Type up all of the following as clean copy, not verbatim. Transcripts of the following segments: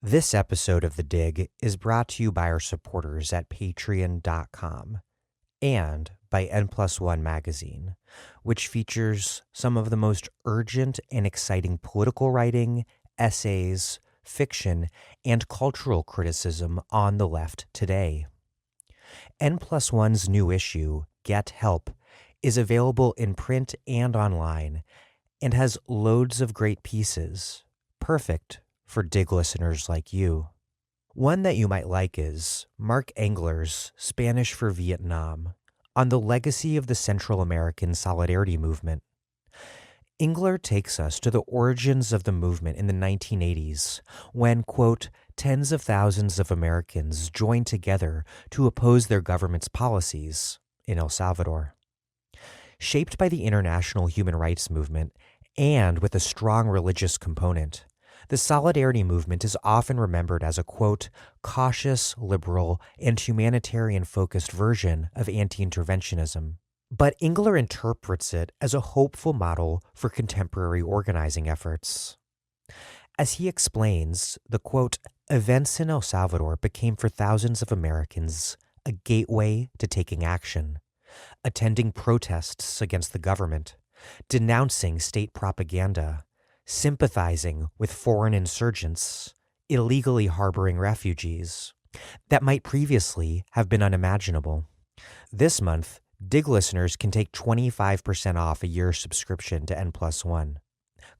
This episode of The Dig is brought to you by our supporters at patreon.com and by N+1 magazine, which features some of the most urgent and exciting political writing, essays, fiction, and cultural criticism on the left today. N+1's new issue, Get Help, is available in print and online and has loads of great pieces, perfect for Dig listeners like you. One that you might like is Mark Engler's Spanish for Vietnam, on the legacy of the Central American Solidarity Movement. Engler takes us to the origins of the movement in the 1980s, when, quote, tens of thousands of Americans joined together to oppose their government's policies in El Salvador. Shaped by the international human rights movement and with a strong religious component, the Solidarity Movement is often remembered as a, quote, cautious, liberal, and humanitarian-focused version of anti-interventionism. But Engler interprets it as a hopeful model for contemporary organizing efforts. As he explains, the, quote, events in El Salvador became for thousands of Americans a gateway to taking action, attending protests against the government, denouncing state propaganda, sympathizing with foreign insurgents, illegally harboring refugees that might previously have been unimaginable. This month, Dig listeners can take 25% off a year's subscription to N+1.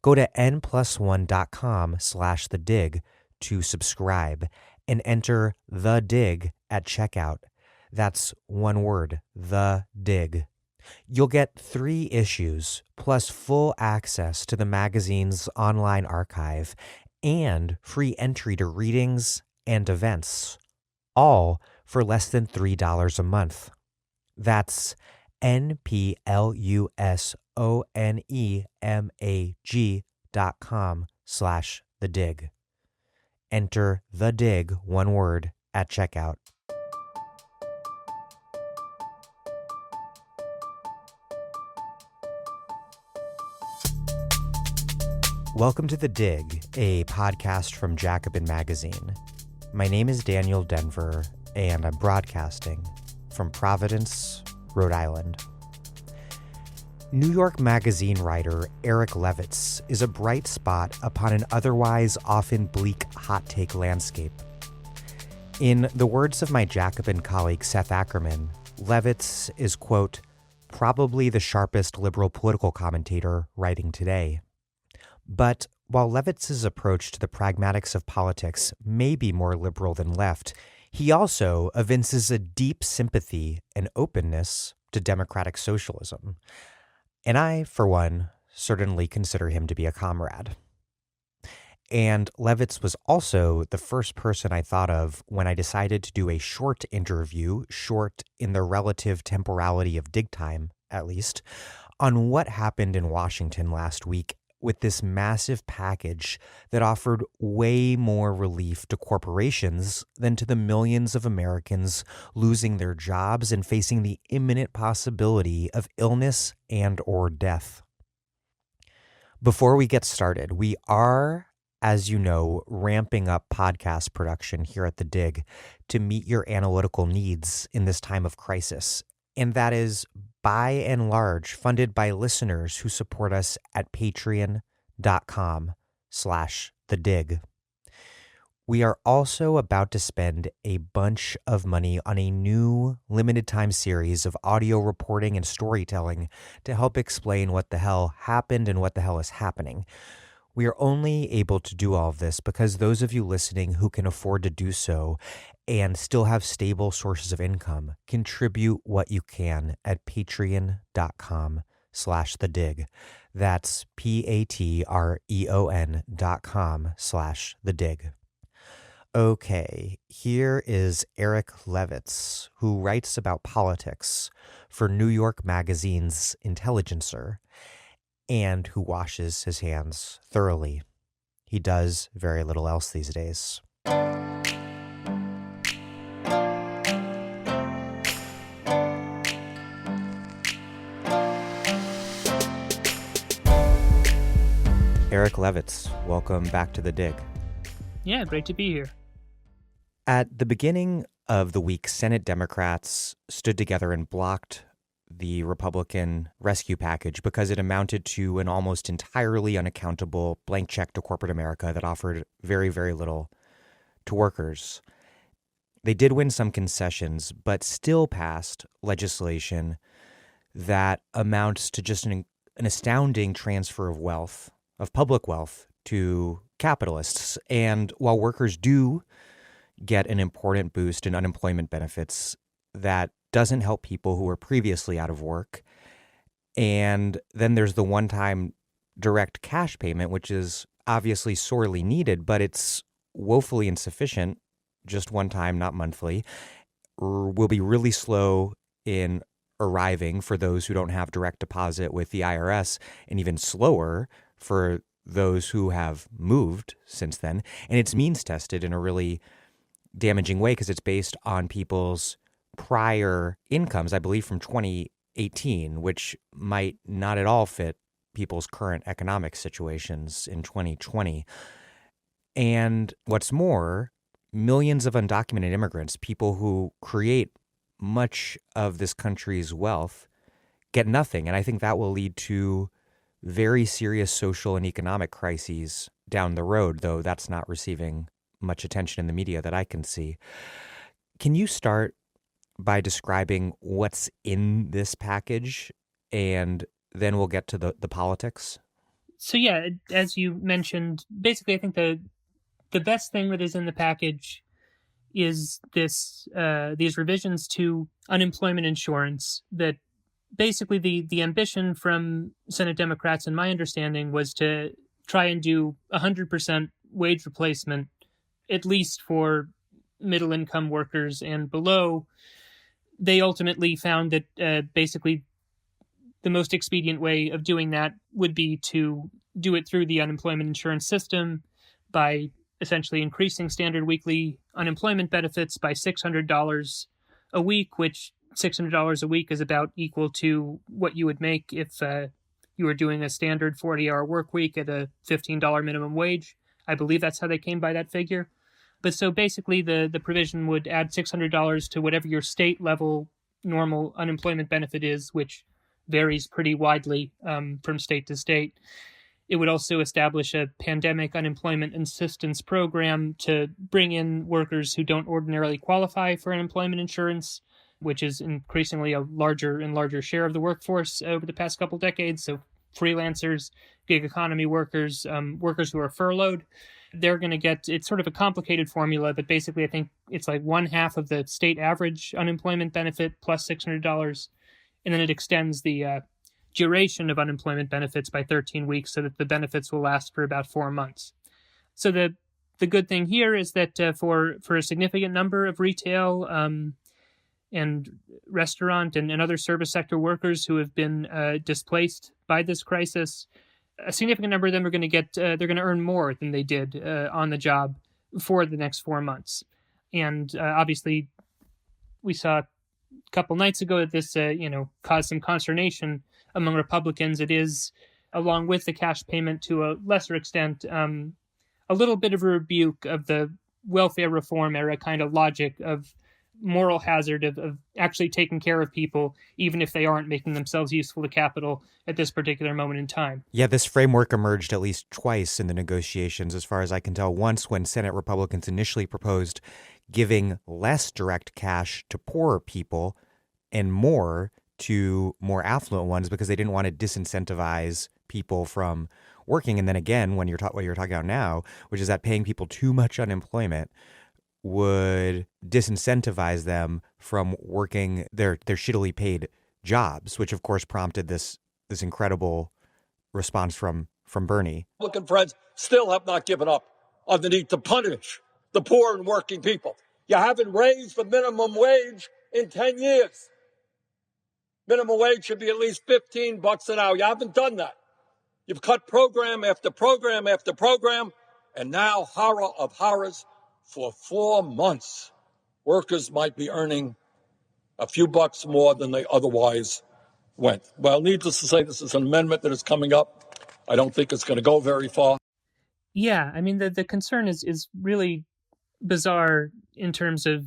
Go to n+1.com/thedig to subscribe and enter The Dig at checkout. That's one word, The Dig. You'll get 3 issues, plus full access to the magazine's online archive and free entry to readings and events, all for less than $3 a month. That's nplusonemaG.com/thedig. Enter The Dig, one word, at checkout. Welcome to The Dig, a podcast from Jacobin magazine. My name is Daniel Denvir, and I'm broadcasting from Providence, Rhode Island. New York Magazine writer Eric Levitz is a bright spot upon an otherwise often bleak hot take landscape. In the words of my Jacobin colleague Seth Ackerman, Levitz is, quote, probably the sharpest liberal political commentator writing today. But while Levitz's approach to the pragmatics of politics may be more liberal than left, he also evinces a deep sympathy and openness to democratic socialism. And I, for one, certainly consider him to be a comrade. And Levitz was also the first person I thought of when I decided to do a short interview, short in the relative temporality of dig time, at least, on what happened in Washington last week with this massive package that offered way more relief to corporations than to the millions of Americans losing their jobs and facing the imminent possibility of illness and or death. Before we get started, we are, as you know, ramping up podcast production here at The Dig to meet your analytical needs in this time of crisis. And that is by and large funded by listeners who support us at patreon.com/thedig. We are also about to spend a bunch of money on a new limited time series of audio reporting and storytelling to help explain what the hell happened and what the hell is happening. We are only able to do all of this because those of you listening who can afford to do so and still have stable sources of income contribute what you can at patreon.com/thedig. That's patreon.com/thedig. Okay, here is Eric Levitz, who writes about politics for New York Magazine's Intelligencer, and who washes his hands thoroughly. He does very little else these days. Eric Levitz, welcome back to The Dig. Yeah, great to be here. At the beginning of the week, Senate Democrats stood together and blocked the Republican rescue package because it amounted to an almost entirely unaccountable blank check to corporate America that offered very, very little to workers. They did win some concessions, but still passed legislation that amounts to just an astounding transfer of wealth, of public wealth, to capitalists. And while workers do get an important boost in unemployment benefits, that doesn't help people who were previously out of work. And then there's the one-time direct cash payment, which is obviously sorely needed, but it's woefully insufficient, just one time, not monthly, will be really slow in arriving for those who don't have direct deposit with the IRS, and even slower for those who have moved since then. And it's means tested in a really damaging way because it's based on people's prior incomes, I believe from 2018, which might not at all fit people's current economic situations in 2020. And what's more, millions of undocumented immigrants, people who create much of this country's wealth, get nothing. And I think that will lead to very serious social and economic crises down the road, though that's not receiving much attention in the media that I can see. Can you start by describing what's in this package, and then we'll get to the politics? So yeah, as you mentioned, basically I think the best thing that is in the package is these revisions to unemployment insurance. That basically the ambition from Senate Democrats, in my understanding, was to try and do 100% wage replacement, at least for middle income workers and below. They ultimately found that basically the most expedient way of doing that would be to do it through the unemployment insurance system by essentially increasing standard weekly unemployment benefits by $600 a week, which $600 a week is about equal to what you would make if you were doing a standard 40-hour work week at a $15 minimum wage. I believe that's how they came by that figure. But so basically the provision would add $600 to whatever your state level normal unemployment benefit is, which varies pretty widely from state to state. It would also establish a pandemic unemployment assistance program to bring in workers who don't ordinarily qualify for unemployment insurance, which is increasingly a larger and larger share of the workforce over the past couple decades. So freelancers, gig economy workers, workers who are furloughed, they're going to get, it's sort of a complicated formula, but basically I think it's like 1/2 of the state average unemployment benefit plus $600. And then it extends the duration of unemployment benefits by 13 weeks so that the benefits will last for about 4 months. So the good thing here is that for a significant number of retail and restaurant and other service sector workers who have been displaced by this crisis, a significant number of them are going to get, they're going to earn more than they did on the job for the next 4 months. And obviously, we saw a couple nights ago that this, caused some consternation among Republicans. It is, along with the cash payment to a lesser extent, a little bit of a rebuke of the welfare reform era kind of logic of moral hazard of actually taking care of people, even if they aren't making themselves useful to capital at this particular moment in time. Yeah, this framework emerged at least twice in the negotiations, as far as I can tell. Once when Senate Republicans initially proposed giving less direct cash to poorer people and more to more affluent ones because they didn't want to disincentivize people from working. And then again, when what you're talking about now, which is that paying people too much unemployment would disincentivize them from working their shittily paid jobs, which of course prompted this incredible response from Bernie. Republican friends still have not given up on the need to punish the poor and working people. You haven't raised the minimum wage in 10 years. Minimum wage should be at least $15 an hour. You haven't done that. You've cut program after program after program, and now, horror of horrors, for 4 months, workers might be earning a few bucks more than they otherwise went. Well, needless to say, this is an amendment that is coming up. I don't think it's going to go very far. Yeah, I mean, the concern is really bizarre in terms of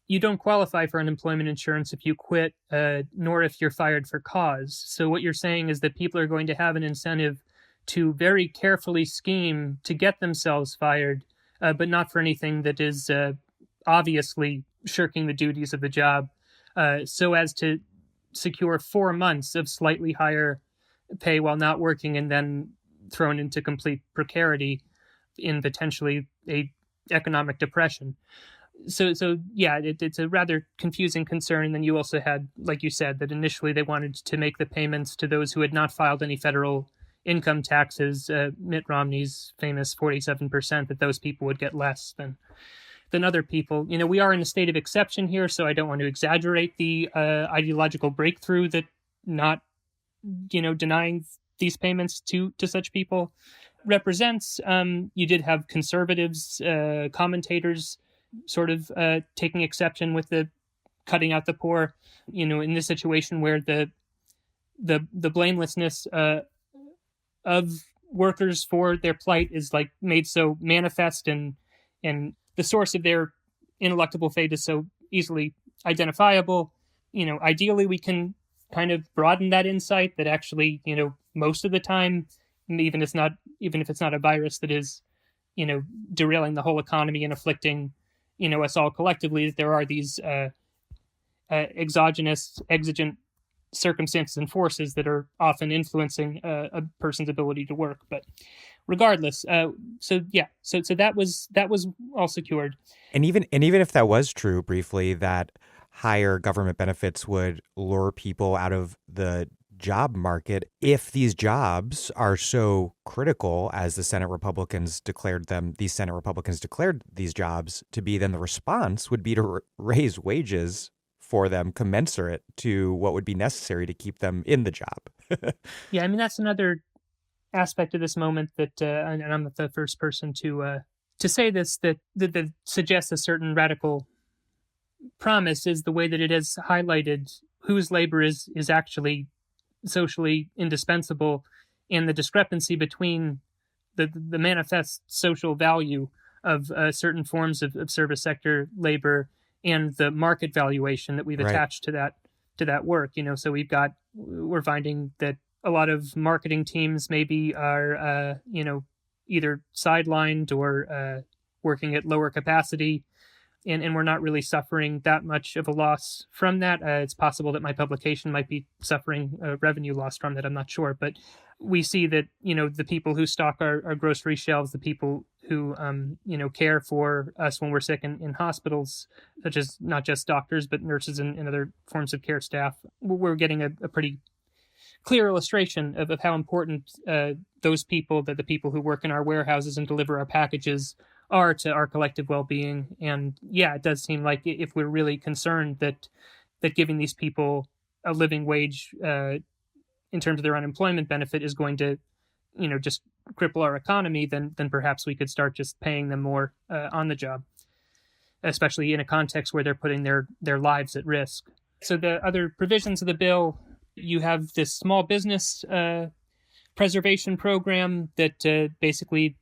you don't qualify for unemployment insurance if you quit, nor if you're fired for cause. So what you're saying is that people are going to have an incentive to very carefully scheme to get themselves fired, but not for anything that is obviously shirking the duties of the job, so as to secure 4 months of slightly higher pay while not working and then thrown into complete precarity in potentially a economic depression. So yeah, it's a rather confusing concern. And then you also had, like you said, that initially they wanted to make the payments to those who had not filed any federal income taxes. Mitt Romney's famous 47%, that those people would get less than other people. You know, we are in a state of exception here, so I don't want to exaggerate the ideological breakthrough that not, denying these payments to such people represents. You did have conservatives, commentators, sort of taking exception with the cutting out the poor, in this situation where the blamelessness of workers for their plight is like made so manifest, and the source of their ineluctable fate is so easily identifiable. Ideally we can kind of broaden that insight that actually, most of the time, even if it's not a virus that is, derailing the whole economy and afflicting, us all collectively, that there are these exigent circumstances and forces that are often influencing a person's ability to work. But regardless, so that was all secured. And even if that was true, briefly, that higher government benefits would lure people out of the job market. If these jobs are so critical, as these Senate Republicans declared these jobs to be, then the response would be to raise wages for them commensurate to what would be necessary to keep them in the job. Yeah, I mean, that's another aspect of this moment that, and I'm not the first person to say this, that suggests a certain radical promise, is the way that it has highlighted whose labor is actually socially indispensable, and the discrepancy between the manifest social value of certain forms of service sector labor and the market valuation that we've attached to that work. So we're finding that a lot of marketing teams maybe are either sidelined or working at lower capacity. And we're not really suffering that much of a loss from that. It's possible that my publication might be suffering a revenue loss from that. I'm not sure. But we see that, the people who stock our grocery shelves, the people who, care for us when we're sick in hospitals, such as not just doctors, but nurses and other forms of care staff, we're getting a pretty clear illustration of how important those people, that the people who work in our warehouses and deliver our packages, are to our collective well-being. And yeah, it does seem like if we're really concerned that giving these people a living wage in terms of their unemployment benefit is going to, just cripple our economy, then perhaps we could start just paying them more on the job, especially in a context where they're putting their lives at risk. So the other provisions of the bill, you have this small business preservation program that basically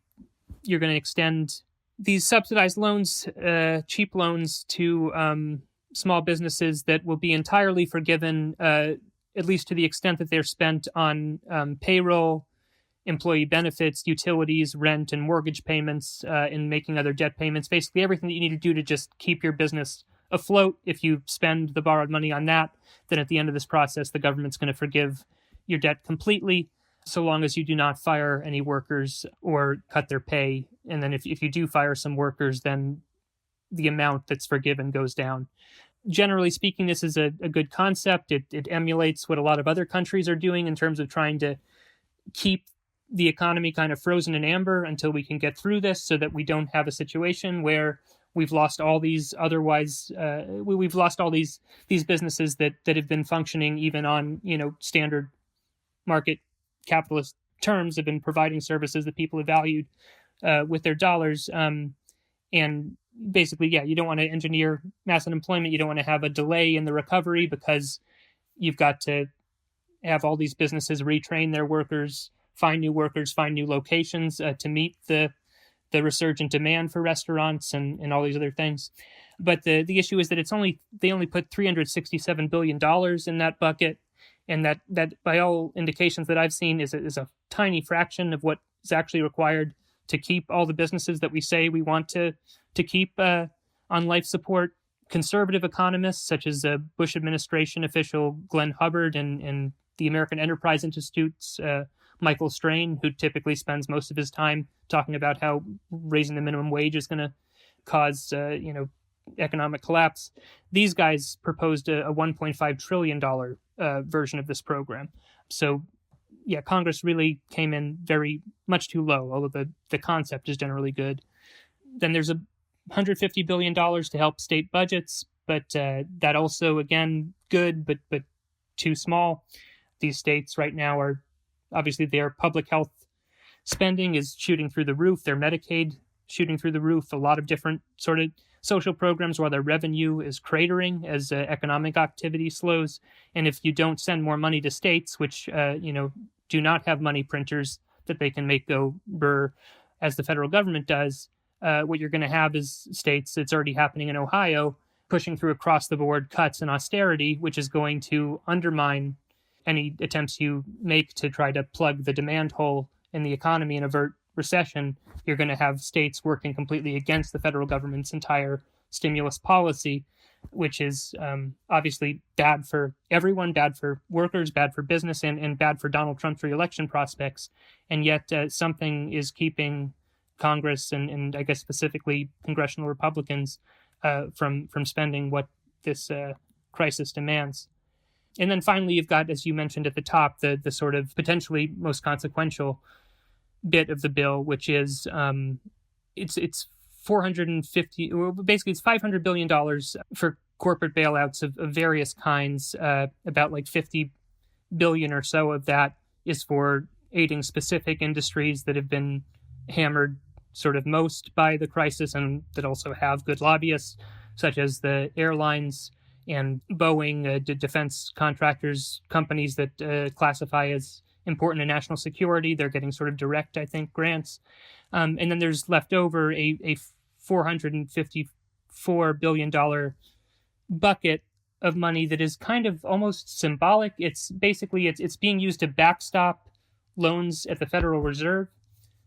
you're going to extend these subsidized loans, cheap loans, to small businesses that will be entirely forgiven, at least to the extent that they're spent on payroll, employee benefits, utilities, rent, and mortgage payments, and making other debt payments. Basically everything that you need to do to just keep your business afloat. If you spend the borrowed money on that, then at the end of this process, the government's going to forgive your debt completely, so long as you do not fire any workers or cut their pay. And then if you do fire some workers, then the amount that's forgiven goes down. Generally speaking, this is a good concept. It emulates what a lot of other countries are doing in terms of trying to keep the economy kind of frozen in amber until we can get through this, so that we don't have a situation where we've lost all these we've lost all these businesses that have been functioning even on, standard market capitalist terms, have been providing services that people have valued with their dollars. And basically, yeah, you don't want to engineer mass unemployment. You don't want to have a delay in the recovery because you've got to have all these businesses retrain their workers, find new workers, find new locations to meet the resurgent demand for restaurants and all these other things. But the issue is that they only put $367 billion in that bucket, and that by all indications that I've seen is a tiny fraction of what is actually required to keep all the businesses that we say we want to keep on life support. Conservative economists such as Bush administration official Glenn Hubbard and the American Enterprise Institute's Michael Strain, who typically spends most of his time talking about how raising the minimum wage is going to cause economic collapse. These guys proposed a $1.5 trillion version of this program. So, yeah, Congress really came in very much too low, although the concept is generally good. Then there's $150 billion to help state budgets, but that also, again, good, but too small. These states right now are, obviously, their public health spending is shooting through the roof. Their Medicaid shooting through the roof. A lot of different sort of social programs while their revenue is cratering as economic activity slows. And if you don't send more money to states, which, do not have money printers that they can make go brr, as the federal government does, what you're going to have is states, it's already happening in Ohio, pushing through across-the-board cuts and austerity, which is going to undermine any attempts you make to try to plug the demand hole in the economy and avert recession. You're going to have states working completely against the federal government's entire stimulus policy, which is obviously bad for everyone, bad for workers, bad for business, and bad for Donald Trump's reelection prospects. And yet something is keeping Congress and I guess specifically Congressional Republicans from spending what this crisis demands. And then finally, you've got, as you mentioned at the top, the sort of potentially most consequential bit of the bill, which is it's $500 billion for corporate bailouts of various kinds. About like $50 billion or so of that is for aiding specific industries that have been hammered sort of most by the crisis and that also have good lobbyists, such as the airlines and Boeing, defense contractors, companies that classify as important to national security. They're getting sort of direct, I think, grants. And then there's left over a $454 billion bucket of money that is kind of almost symbolic. It's basically, it's being used to backstop loans at the Federal Reserve.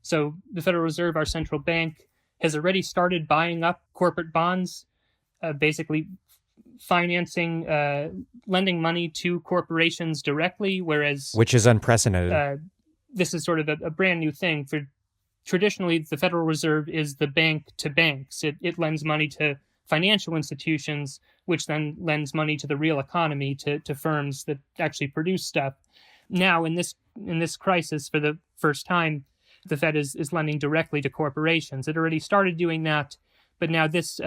So the Federal Reserve, our central bank, has already started buying up corporate bonds, basically financing, lending money to corporations directly, which is unprecedented. This is sort of a brand new thing. Traditionally, the Federal Reserve is the bank to banks. It lends money to financial institutions, which then lends money to the real economy, to firms that actually produce stuff. Now, in this crisis, for the first time, the Fed is lending directly to corporations. It already started doing that, but now this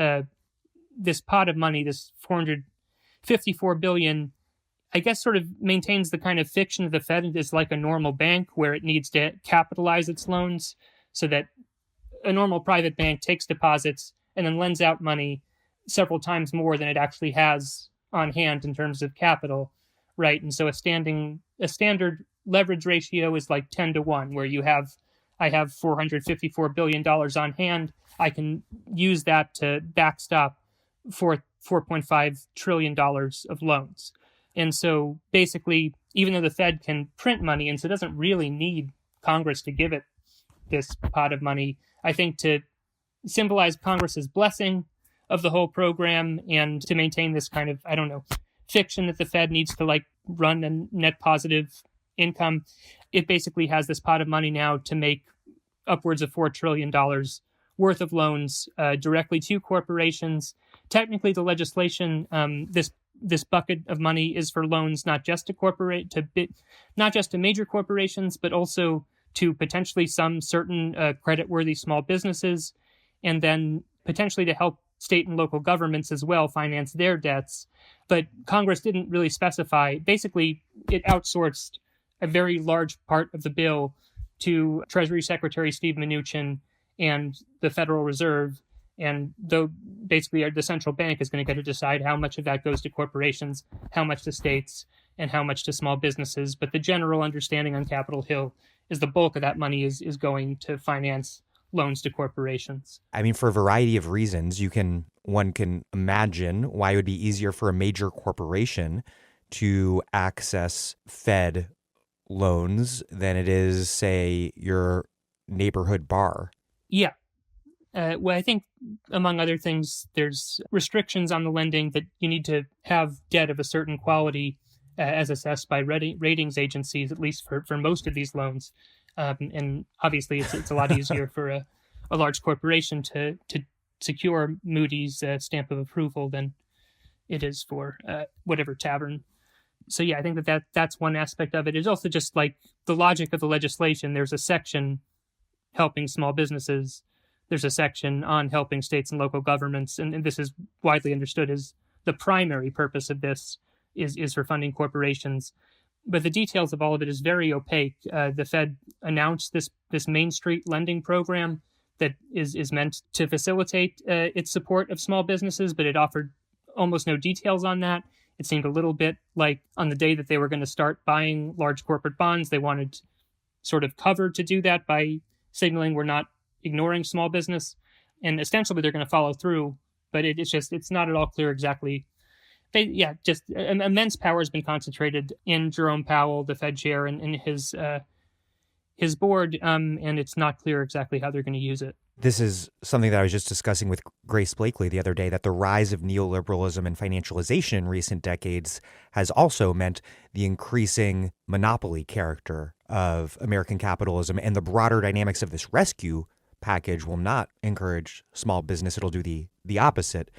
pot of money, this $454 billion, I guess sort of maintains the kind of fiction of the Fed is like a normal bank where it needs to capitalize its loans so that a normal private bank takes deposits and then lends out money several times more than it actually has on hand in terms of capital, right? And so a standard leverage ratio is like 10-1, where I have $454 billion on hand. I can use that to backstop $4.5 trillion of loans. And so basically, even though the Fed can print money, and so it doesn't really need Congress to give it this pot of money, I think to symbolize Congress's blessing of the whole program and to maintain this kind of, fiction that the Fed needs to run a net positive income, it basically has this pot of money now to make upwards of $4 trillion worth of loans directly to corporations. Technically, the legislation, this bucket of money is for loans not just to major corporations, but also to potentially some certain creditworthy small businesses, and then potentially to help state and local governments as well finance their debts. But Congress didn't really specify. Basically, it outsourced a very large part of the bill to Treasury Secretary Steve Mnuchin and the Federal Reserve. And though basically the central bank is going to get to decide how much of that goes to corporations, how much to states, and how much to small businesses. But the general understanding on Capitol Hill the bulk of that money is going to finance loans to corporations. I mean, for a variety of reasons, one can imagine why it would be easier for a major corporation to access Fed loans than it is, say, your neighborhood bar. Yeah. Well, I think, among other things, there's restrictions on the lending that you need to have debt of a certain quality as assessed by ratings agencies, at least for most of these loans. And obviously, it's a lot easier for a large corporation to secure Moody's stamp of approval than it is for whatever tavern. So yeah, I think that's one aspect of it. It's also just like the logic of the legislation. There's a section helping small businesses. There's a section on helping states and local governments, and this is widely understood as the primary purpose of this is for funding corporations. But the details of all of it is very opaque. The Fed announced this Main Street lending program that is meant to facilitate its support of small businesses, but it offered almost no details on that. It seemed a little bit like on the day that they were going to start buying large corporate bonds, they wanted sort of cover to do that by signaling we're not ignoring small business. And ostensibly they're going to follow through, but it's not at all clear exactly. Just immense power has been concentrated in Jerome Powell, the Fed chair, and in his board, and it's not clear exactly how they're going to use it. This is something that I was just discussing with Grace Blakely the other day, that the rise of neoliberalism and financialization in recent decades has also meant the increasing monopoly character of American capitalism, and the broader dynamics of this rescue package will not encourage small business. It'll do the opposite,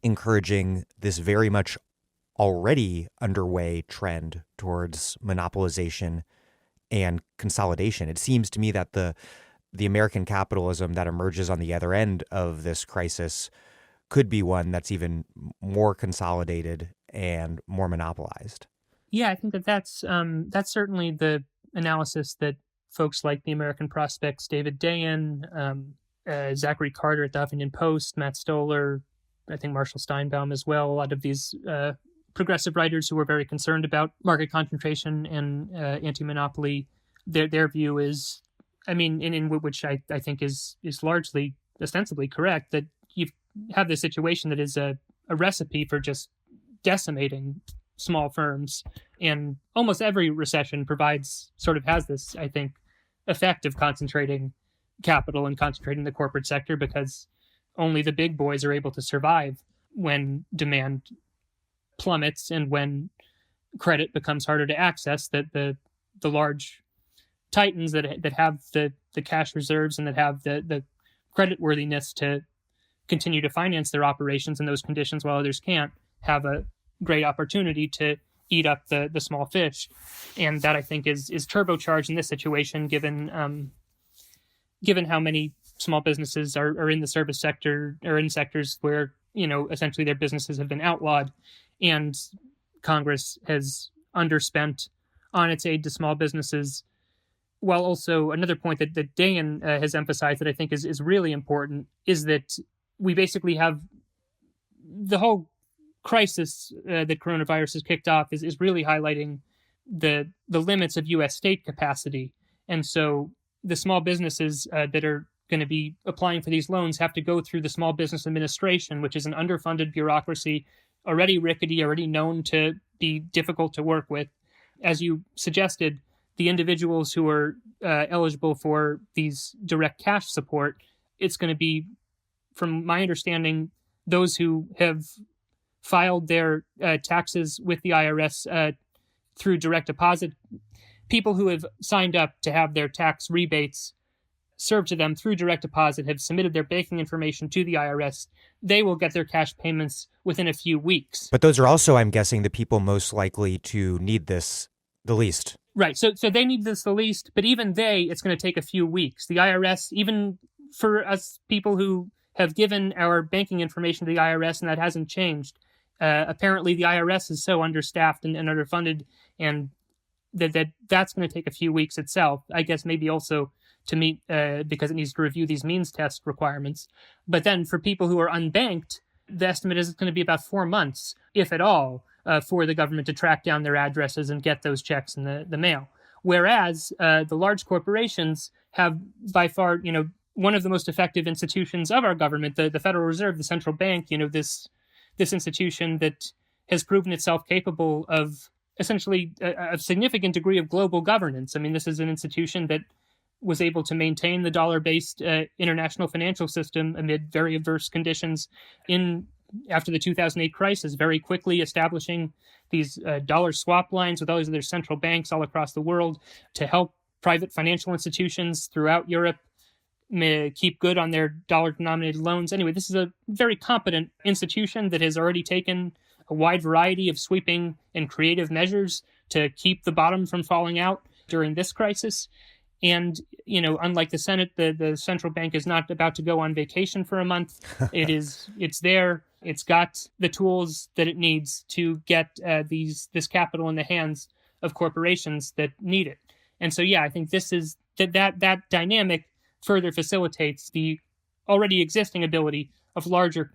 encouraging this very much already underway trend towards monopolization and consolidation. It seems to me that the American capitalism that emerges on the other end of this crisis could be one that's even more consolidated and more monopolized. Yeah, I think that's certainly the analysis that folks like the American Prospect's David Dayen, Zachary Carter at the Huffington Post, Matt Stoller, I think Marshall Steinbaum as well, a lot of these progressive writers who were very concerned about market concentration and anti-monopoly, their view is, I mean, in which I think is largely ostensibly correct, that you have this situation that is a recipe for just decimating small firms. And almost every recession has this, I think, effect of concentrating capital and concentrating the corporate sector, because only the big boys are able to survive when demand plummets and when credit becomes harder to access, that the large titans that have the cash reserves and that have the credit worthiness to continue to finance their operations in those conditions while others can't, have a great opportunity to eat up the small fish. And that, I think, is turbocharged in this situation, given how many small businesses are in the service sector or in sectors where, essentially their businesses have been outlawed, and Congress has underspent on its aid to small businesses. While also another point that Dayen has emphasized that I think is really important is that we basically have the whole crisis that coronavirus has kicked off is really highlighting the limits of U.S. state capacity. And so the small businesses that are going to be applying for these loans have to go through the Small Business Administration, which is an underfunded bureaucracy, already rickety, already known to be difficult to work with. As you suggested, the individuals who are eligible for these direct cash support, it's going to be, from my understanding, those who have filed their taxes with the IRS through direct deposit, people who have signed up to have their tax rebates served to them through direct deposit, have submitted their banking information to the IRS, they will get their cash payments within a few weeks. But those are also, I'm guessing, the people most likely to need this the least. Right. So they need this the least, but even it's going to take a few weeks. The IRS, even for us people who have given our banking information to the IRS and that hasn't changed, apparently the IRS is so understaffed and underfunded, and that's going to take a few weeks itself. I guess maybe also to meet, because it needs to review these means test requirements. But then for people who are unbanked, the estimate is it's going to be about 4 months, if at all, for the government to track down their addresses and get those checks in the mail. Whereas the large corporations have by far, one of the most effective institutions of our government, the Federal Reserve, the central bank, this institution that has proven itself capable of essentially a significant degree of global governance. I mean, this is an institution that was able to maintain the dollar-based international financial system amid very adverse conditions after the 2008 crisis, very quickly establishing these dollar swap lines with all these other central banks all across the world to help private financial institutions throughout Europe keep good on their dollar-denominated loans. Anyway, this is a very competent institution that has already taken a wide variety of sweeping and creative measures to keep the bottom from falling out during this crisis. And, unlike the Senate, the central bank is not about to go on vacation for a month. It's there. It's got the tools that it needs to get this capital in the hands of corporations that need it. And so, I think this is that dynamic further facilitates the already existing ability of larger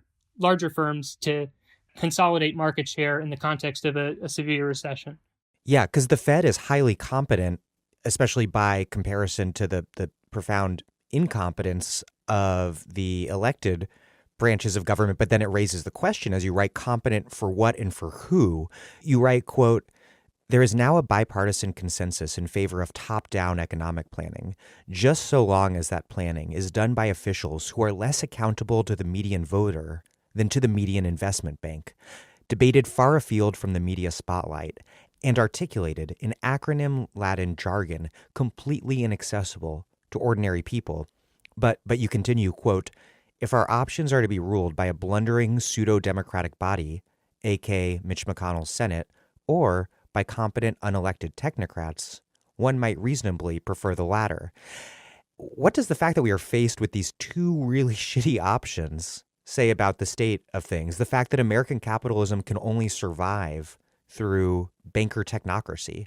firms to consolidate market share in the context of a severe recession. Yeah, because the Fed is highly competent, especially by comparison to the profound incompetence of the elected branches of government. But then it raises the question, as you write, competent for what and for who? You write, quote, "There is now a bipartisan consensus in favor of top-down economic planning, just so long as that planning is done by officials who are less accountable to the median voter than to the median investment bank, debated far afield from the media spotlight, and articulated in acronym Latin jargon completely inaccessible to ordinary people." But you continue, quote, "If our options are to be ruled by a blundering pseudo-democratic body, aka Mitch McConnell's Senate, or by competent unelected technocrats, one might reasonably prefer the latter." What does the fact that we are faced with these two really shitty options say about the state of things? The fact that American capitalism can only survive through banker technocracy.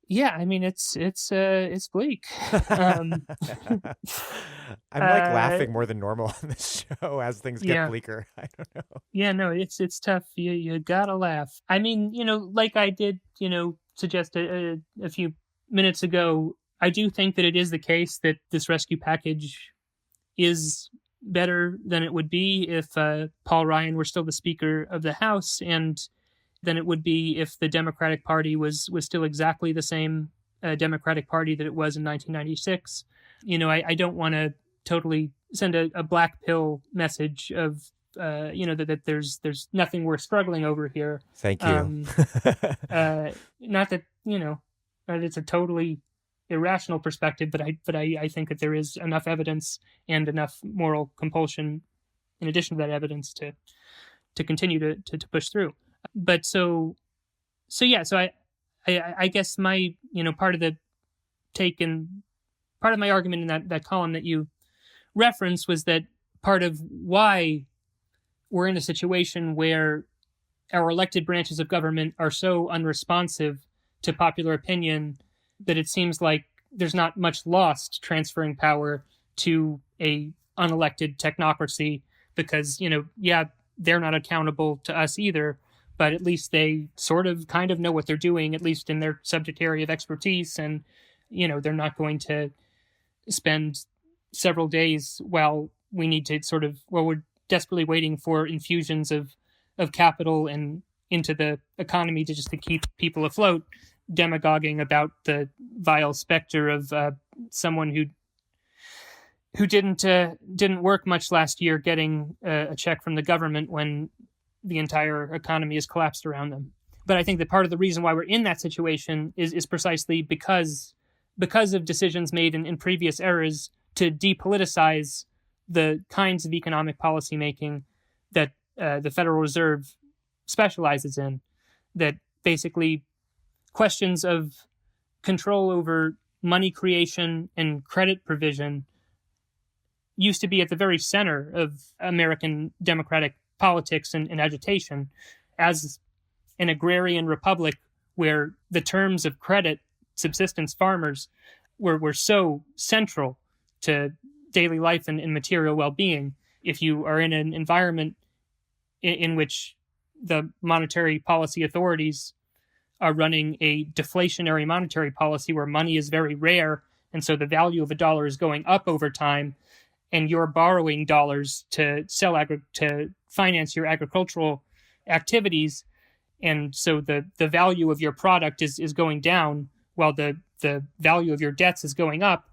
Yeah, I mean it's bleak. I'm laughing more than normal on this show as things get bleaker. I don't know. Yeah, no, it's tough. You gotta laugh. I mean, like I did, suggest a few minutes ago, I do think that it is the case that this rescue package is better than it would be if Paul Ryan were still the Speaker of the House, and than it would be if the Democratic Party was still exactly the same Democratic Party that it was in 1996. I don't want to totally send a black pill message of that there's nothing we're struggling over here. Thank you. Not that that it's a totally irrational perspective, but I think that there is enough evidence and enough moral compulsion in addition to that evidence to continue to push through. But so I guess my part of the take and part of my argument in that column that you referenced was that part of why we're in a situation where our elected branches of government are so unresponsive to popular opinion that it seems like there's not much lost transferring power to a unelected technocracy, because they're not accountable to us either, but at least they sort of kind of know what they're doing, at least in their subject area of expertise. And, they're not going to spend several days while we need to we're desperately waiting for infusions of capital and into the economy to keep people afloat, demagoguing about the vile specter of someone who didn't work much last year getting a check from the government when the entire economy has collapsed around them. But I think that part of the reason why we're in that situation is precisely because of decisions made in previous eras to depoliticize the kinds of economic policymaking that the Federal Reserve specializes in, that basically questions of control over money creation and credit provision used to be at the very center of American democratic politics and agitation. As an agrarian republic where the terms of credit, subsistence farmers, were so central to daily life and material well-being, if you are in an environment in which the monetary policy authorities are running a deflationary monetary policy where money is very rare, and so the value of a dollar is going up over time, and you're borrowing dollars to to finance your agricultural activities, and so the value of your product is going down while the value of your debts is going up.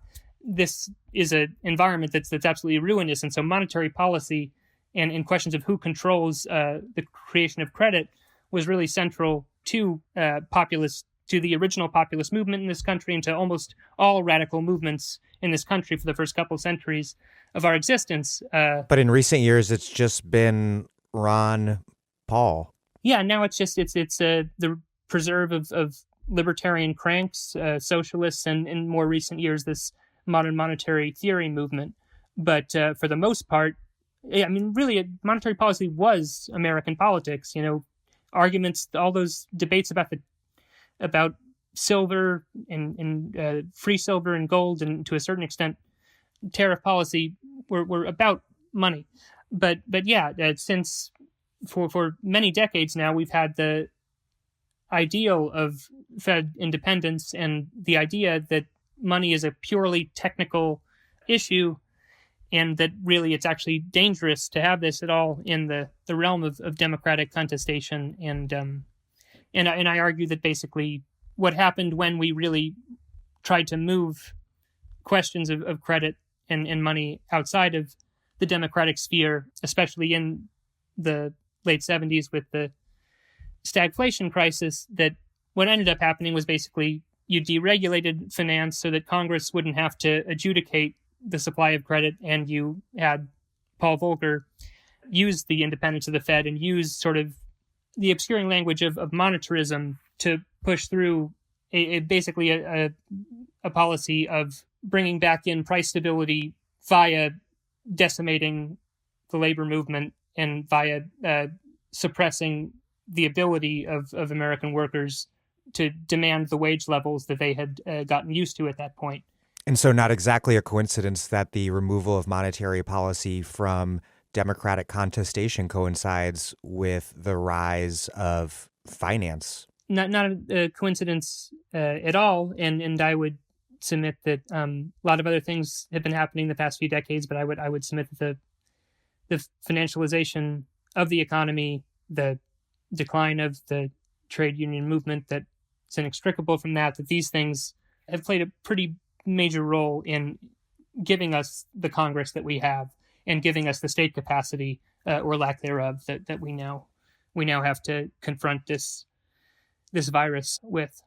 This is an environment that's absolutely ruinous, and so monetary policy and in questions of who controls the creation of credit was really central to the original populist movement in this country and to almost all radical movements in this country for the first couple centuries of our existence. But in recent years, it's just been Ron Paul. Yeah, now it's the preserve of libertarian cranks, socialists, and in more recent years, this modern monetary theory movement. But for the most part, I mean, really, monetary policy was American politics. Arguments, all those debates about silver and free silver and gold, and to a certain extent, tariff policy were about money. But yeah, since for many decades now, we've had the ideal of Fed independence and the idea that money is a purely technical issue, and that really it's actually dangerous to have this at all in the realm of democratic contestation. And I argue that basically what happened when we really tried to move questions of credit and money outside of the democratic sphere, especially in the late 70s with the stagflation crisis, that what ended up happening was basically you deregulated finance so that Congress wouldn't have to adjudicate the supply of credit, and you had Paul Volcker use the independence of the Fed and use sort of the obscuring language of monetarism to push through basically a policy of bringing back in price stability via decimating the labor movement and via suppressing the ability of American workers to demand the wage levels that they had gotten used to at that point. And so not exactly a coincidence that the removal of monetary policy from democratic contestation coincides with the rise of finance. Not a coincidence at all. And I would submit that a lot of other things have been happening the past few decades, but I would submit that the financialization of the economy, the decline of the trade union movement that's inextricable from that these things have played a pretty major role in giving us the Congress that we have and giving us the state capacity or lack thereof that we now have to confront this virus with.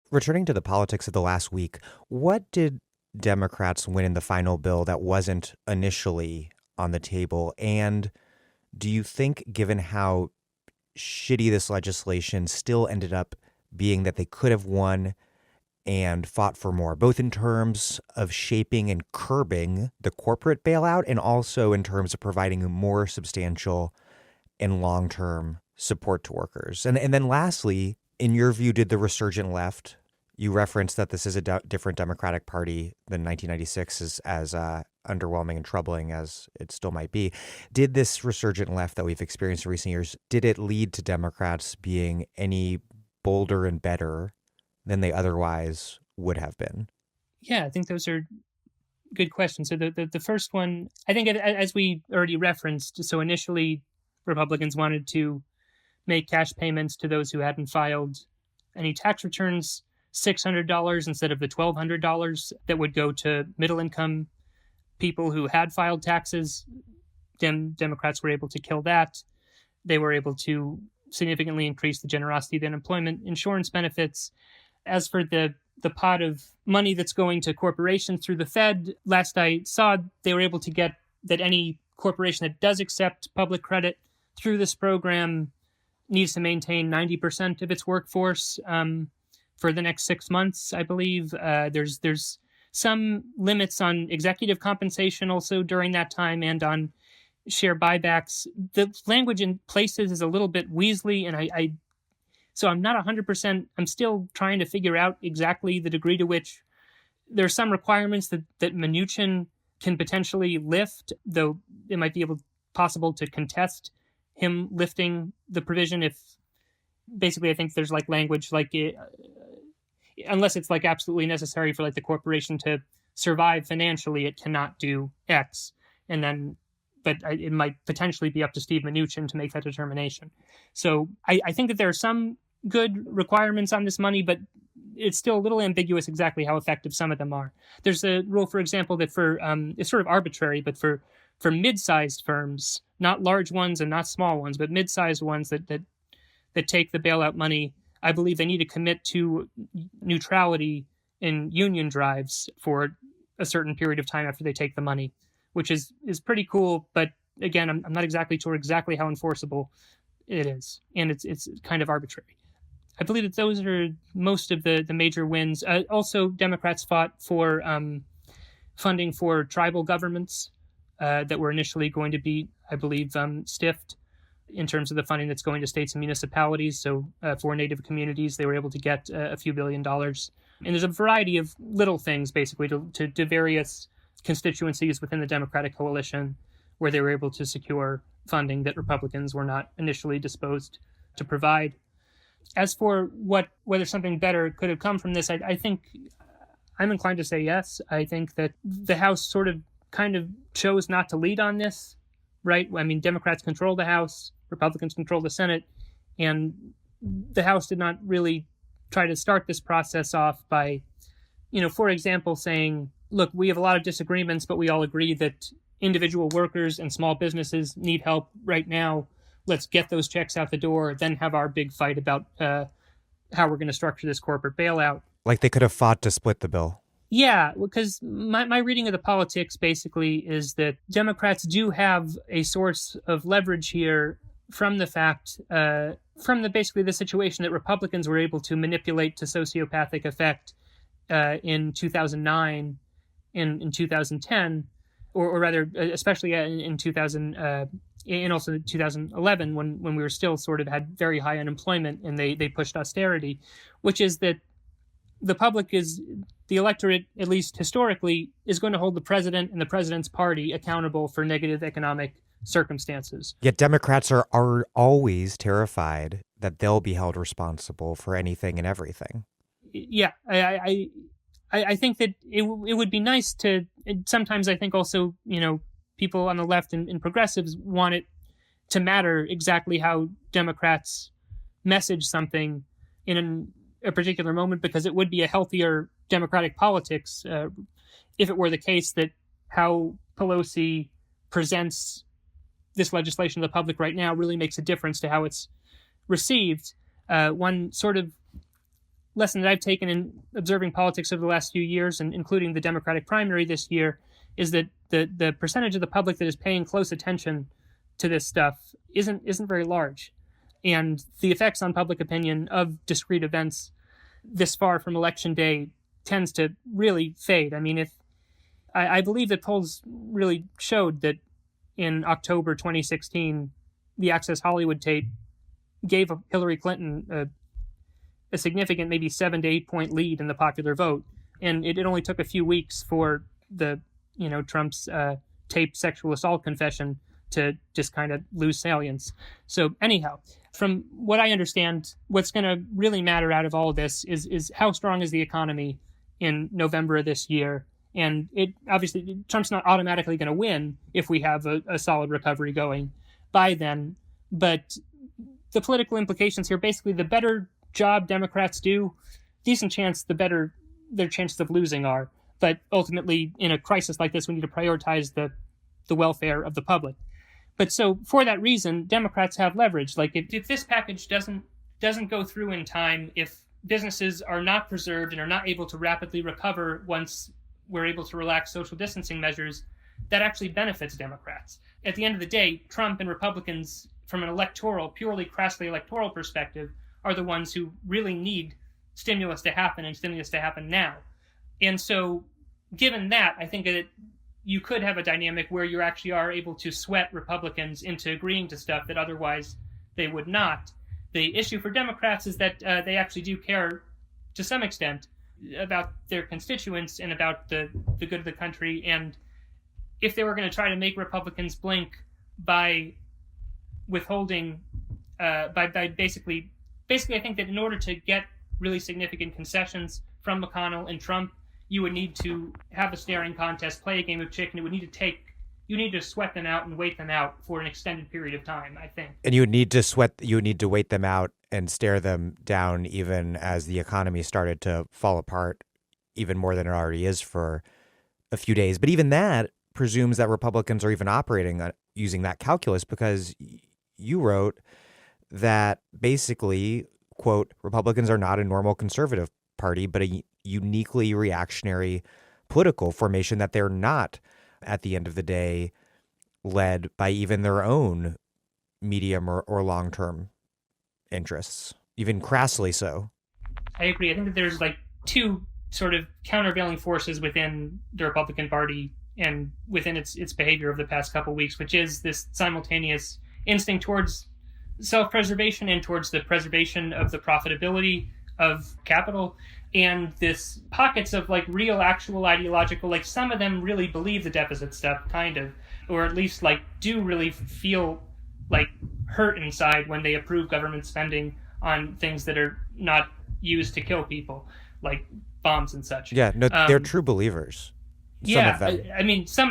Returning to the politics of the last week, what did Democrats win in the final bill that wasn't initially on the table? And do you think, given how shitty this legislation still ended up being, that they could have won and fought for more, both in terms of shaping and curbing the corporate bailout and also in terms of providing more substantial and long-term support to workers? And then lastly, in your view, did the resurgent left, you referenced that this is a different Democratic Party than 1996, as underwhelming and troubling as it still might be. Did this resurgent left that we've experienced in recent years, did it lead to Democrats being any bolder and better than they otherwise would have been? Yeah, I think those are good questions. So the first one, I think as we already referenced, so initially Republicans wanted to make cash payments to those who hadn't filed any tax returns, $600 instead of the $1,200 that would go to middle-income people who had filed taxes. Democrats were able to kill that. They were able to significantly increase the generosity of the unemployment insurance benefits. As for the pot of money that's going to corporations through the Fed, last I saw, they were able to get that any corporation that does accept public credit through this program needs to maintain 90% of its workforce for the next 6 months, I believe. There's some limits on executive compensation also during that time and on share buybacks. The language in places is a little bit Weasley, and so I'm not 100%. I'm still trying to figure out exactly the degree to which there are some requirements that Mnuchin can potentially lift, though it might be possible to contest him lifting the provision if basically, I think there's like language like unless it's like absolutely necessary for like the corporation to survive financially, it cannot do X. And then, but it might potentially be up to Steve Mnuchin to make that determination. So I think that there are some good requirements on this money, but it's still a little ambiguous exactly how effective some of them are. There's a rule, for example, that for it's sort of arbitrary, but for mid-sized firms, not large ones and not small ones, but mid-sized ones that take the bailout money, I believe they need to commit to neutrality in union drives for a certain period of time after they take the money, which is pretty cool. But again, I'm not exactly sure exactly how enforceable it is, and it's kind of arbitrary. I believe that those are most of the major wins. Also, Democrats fought for funding for tribal governments that were initially going to be, I believe, stiffed in terms of the funding that's going to states and municipalities. So for Native communities, they were able to get a few $1 billion. And there's a variety of little things, basically, to various constituencies within the Democratic coalition where they were able to secure funding that Republicans were not initially disposed to provide. As for whether something better could have come from this, I think I'm inclined to say yes. I think that the House sort of kind of chose not to lead on this, right? I mean, Democrats control the House, Republicans control the Senate, and the House did not really try to start this process off by, for example, saying, look, we have a lot of disagreements, but we all agree that individual workers and small businesses need help right now. Let's get those checks out the door, then have our big fight about how we're going to structure this corporate bailout. Like they could have fought to split the bill. Yeah, because my reading of the politics basically is that Democrats do have a source of leverage here from the fact, basically the situation that Republicans were able to manipulate to sociopathic effect in 2009 and in 2010, or rather, especially in 2000, and also 2011 when we were still sort of had very high unemployment and they pushed austerity, which is that the electorate, at least historically, is going to hold the president and the president's party accountable for negative economic circumstances. Yet Democrats are always terrified that they'll be held responsible for anything and everything. Yeah, I think that it would be nice to, sometimes I think also, people on the left and progressives want it to matter exactly how Democrats message something in a particular moment, because it would be a healthier democratic politics if it were the case that how Pelosi presents this legislation to the public right now really makes a difference to how it's received. One sort of lesson that I've taken in observing politics over the last few years, and including the Democratic primary this year, is that the percentage of the public that is paying close attention to this stuff isn't very large. And the effects on public opinion of discrete events this far from Election Day tends to really fade. I mean, I believe that polls really showed that in October 2016, the Access Hollywood tape gave Hillary Clinton a significant, maybe 7 to 8 point lead in the popular vote. And it only took a few weeks for Trump's taped sexual assault confession to just kind of lose salience. So anyhow, from what I understand, what's going to really matter out of all of this is how strong is the economy in November of this year. And it obviously, Trump's not automatically going to win if we have a solid recovery going by then. But the political implications here, basically, the better job Democrats do, decent chance, the better their chances of losing are. But ultimately, in a crisis like this, we need to prioritize the welfare of the public. But so for that reason, Democrats have leverage. Like if this package doesn't go through in time, if businesses are not preserved and are not able to rapidly recover once we're able to relax social distancing measures, that actually benefits Democrats. At the end of the day, Trump and Republicans, from an purely crassly electoral perspective, are the ones who really need stimulus to happen, and stimulus to happen now. And so given that, I think that you could have a dynamic where you actually are able to sweat Republicans into agreeing to stuff that otherwise they would not. The issue for Democrats is that they actually do care, to some extent, about their constituents and about the good of the country. And if they were going to try to make Republicans blink by withholding, by basically basically, I think that in order to get really significant concessions from McConnell and Trump, you would need to have a staring contest, play a game of chicken. You need to sweat them out and wait them out for an extended period of time, I think. And you would need to wait them out and stare them down even as the economy started to fall apart even more than it already is for a few days. But even that presumes that Republicans are even operating using that calculus, because you wrote that basically, quote, Republicans are not a normal conservative party, but a uniquely reactionary political formation, that they're not, at the end of the day, led by even their own medium or long-term interests, even crassly so. I agree. I think that there's like two sort of countervailing forces within the Republican Party and within its behavior over the past couple of weeks, which is this simultaneous instinct towards self-preservation and towards the preservation of the profitability of capital, and this pockets of like real, actual ideological, like some of them really believe the deficit stuff, kind of, or at least like do really feel like hurt inside when they approve government spending on things that are not used to kill people, like bombs and such. Yeah, no, they're true believers. Some of them. I mean, it's a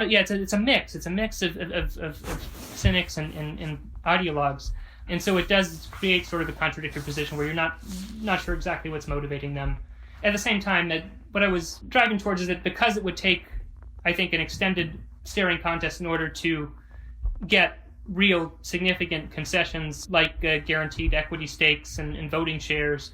mix. It's a mix of cynics and ideologues. And so it does create sort of a contradictory position where you're not sure exactly what's motivating them. At the same time, that what I was driving towards is that because it would take, I think, an extended staring contest in order to get real significant concessions like guaranteed equity stakes and voting shares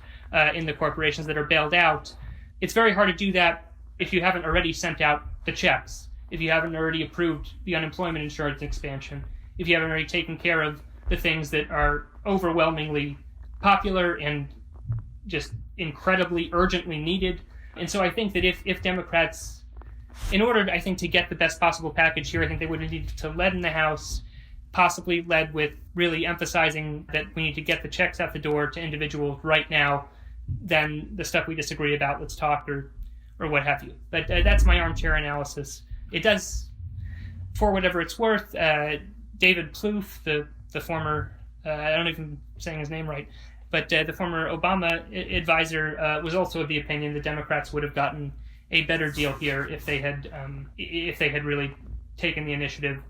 in the corporations that are bailed out, it's very hard to do that if you haven't already sent out the checks, if you haven't already approved the unemployment insurance expansion, if you haven't already taken care of the things that are overwhelmingly popular and just incredibly urgently needed. And so I think that if Democrats, in order, I think, to get the best possible package here, I think they would need to lead in the House, possibly led with really emphasizing that we need to get the checks out the door to individuals right now, then the stuff we disagree about, let's talk, or what have you. But that's my armchair analysis. It does, for whatever it's worth, David Plouffe, the former, I don't even know if I'm saying his name right, but the former Obama advisor was also of the opinion that Democrats would have gotten a better deal here if they had really taken the initiative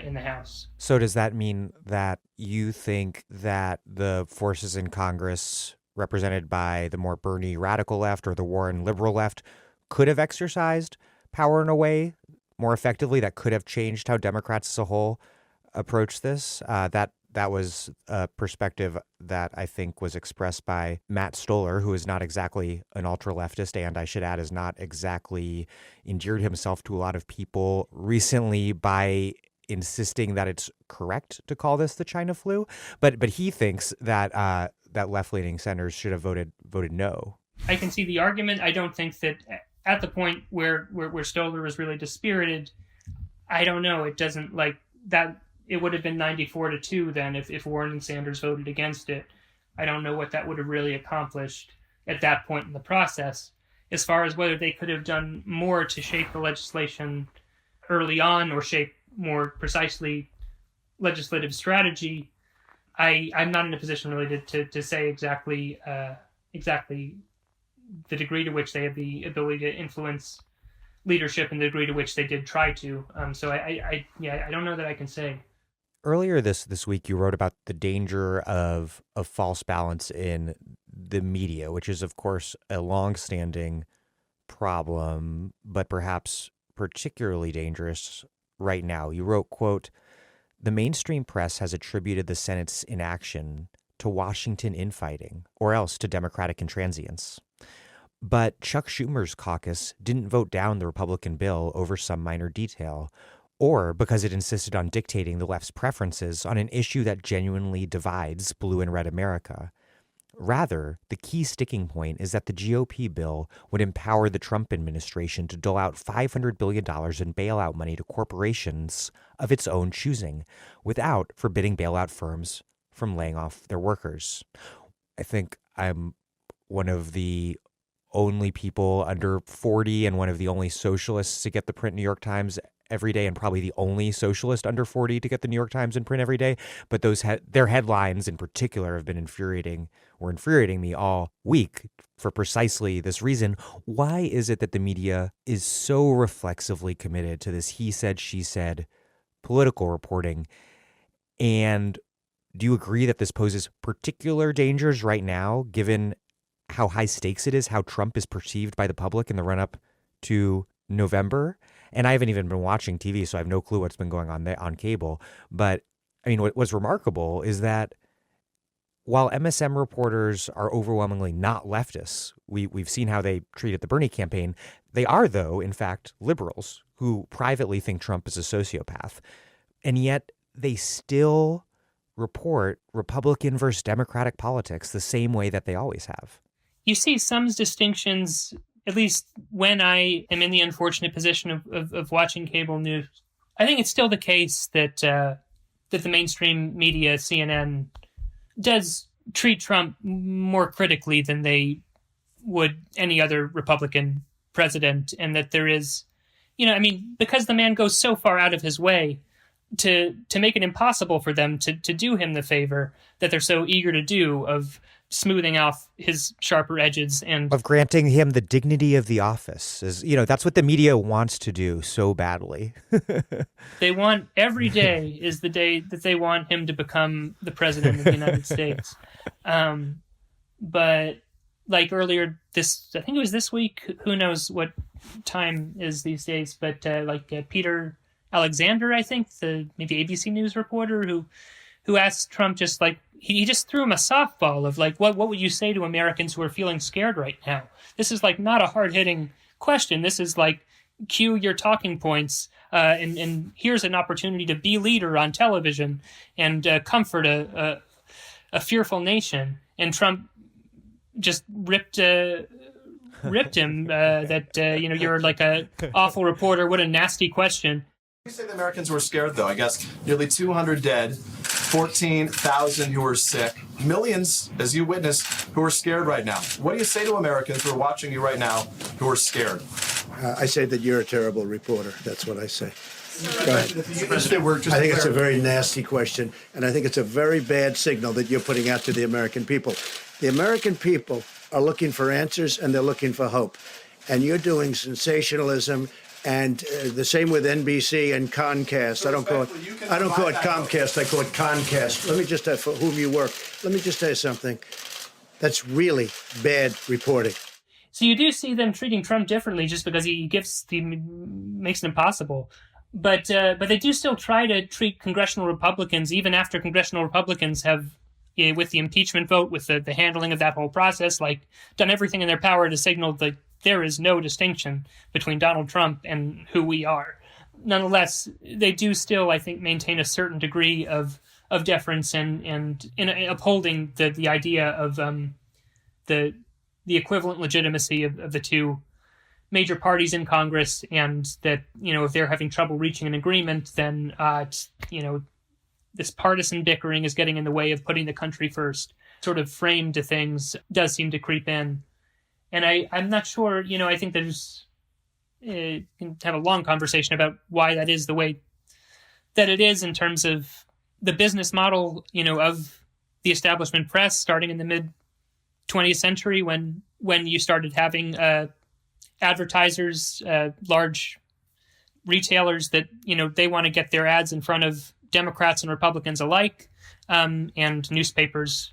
in the House. So does that mean that you think that the forces in Congress represented by the more Bernie radical left or the Warren liberal left could have exercised power in a way more effectively that could have changed how Democrats as a whole approach this? That was a perspective that I think was expressed by Matt Stoller, who is not exactly an ultra-leftist, and I should add, has not exactly endeared himself to a lot of people recently by insisting that it's correct to call this the China flu. But he thinks that that left-leaning senators should have voted no. I can see the argument. I don't think that at the point where Stoller was really dispirited, I don't know. It doesn't like that. It would have been 94-2 then if Warren and Sanders voted against it. I don't know what that would have really accomplished at that point in the process. As far as whether they could have done more to shape the legislation early on or shape more precisely legislative strategy, I'm not in a position really to say exactly the degree to which they have the ability to influence leadership and the degree to which they did try to. So I don't know that I can say. Earlier this week, you wrote about the danger of a false balance in the media, which is, of course, a longstanding problem, but perhaps particularly dangerous right now. You wrote, quote, "The mainstream press has attributed the Senate's inaction to Washington infighting or else to Democratic intransience. But Chuck Schumer's caucus didn't vote down the Republican bill over some minor detail, or because it insisted on dictating the left's preferences on an issue that genuinely divides blue and red America. Rather, the key sticking point is that the GOP bill would empower the Trump administration to dole out $500 billion in bailout money to corporations of its own choosing, without forbidding bailout firms from laying off their workers." I think I'm one of the only people under 40 and one of the only socialists to get the print New York Times every day and probably the only socialist under 40 to get the New York Times in print every day. But their headlines in particular have been infuriating me all week for precisely this reason. Why is it that the media is so reflexively committed to this he said, she said political reporting? And do you agree that this poses particular dangers right now, given how high stakes it is, how Trump is perceived by the public in the run-up to November? And I haven't even been watching TV, so I have no clue what's been going on there on cable. But I mean, what's remarkable is that while MSM reporters are overwhelmingly not leftists, we've seen how they treated the Bernie campaign. They are, though, in fact, liberals who privately think Trump is a sociopath. And yet they still report Republican versus Democratic politics the same way that they always have. You see some distinctions, at least when I am in the unfortunate position of watching cable news. I think it's still the case that the mainstream media, CNN, does treat Trump more critically than they would any other Republican president, and that there is, because the man goes so far out of his way to make it impossible for them to do him the favor that they're so eager to do of smoothing off his sharper edges and of granting him the dignity of the office. That's what the media wants to do so badly. They want every day is the day that they want him to become the president of the United States. But like earlier I think it was this week, who knows what time is these days, but Peter Alexander, I think, the maybe ABC News reporter who asked Trump just like, he just threw him a softball of like, what would you say to Americans who are feeling scared right now? This is like not a hard-hitting question. This is like, cue your talking points, and here's an opportunity to be leader on television and comfort a fearful nation. And Trump just ripped him that you're like a awful reporter. What a nasty question. You say the Americans were scared, though. I guess nearly 200 dead, 14,000 who are sick, millions, as you witnessed, who are scared right now. What do you say to Americans who are watching you right now who are scared? I say that you're a terrible reporter. That's what I say. Go ahead. I think it's a very nasty question, and I think it's a very bad signal that you're putting out to the American people. The American people are looking for answers, and they're looking for hope. And you're doing sensationalism. And the same with NBC and Comcast. I don't call it Comcast. I call it Concast. Let me just for whom you work. Let me just tell you something. That's really bad reporting. So you do see them treating Trump differently just because he makes it impossible. But they do still try to treat congressional Republicans, even after congressional Republicans have, with the impeachment vote, with the handling of that whole process, like done everything in their power to signal that there is no distinction between Donald Trump and who we are. Nonetheless, they do still, I think, maintain a certain degree of deference and in upholding the idea of the equivalent legitimacy of the two major parties in Congress, and that, if they're having trouble reaching an agreement, then this partisan bickering is getting in the way of putting the country first. Sort of frame to things does seem to creep in. And I'm not sure, I think there's, can have a long conversation about why that is the way that it is in terms of the business model, of the establishment press starting in the mid 20th century when you started having advertisers, large retailers that, they want to get their ads in front of Democrats and Republicans alike, and newspapers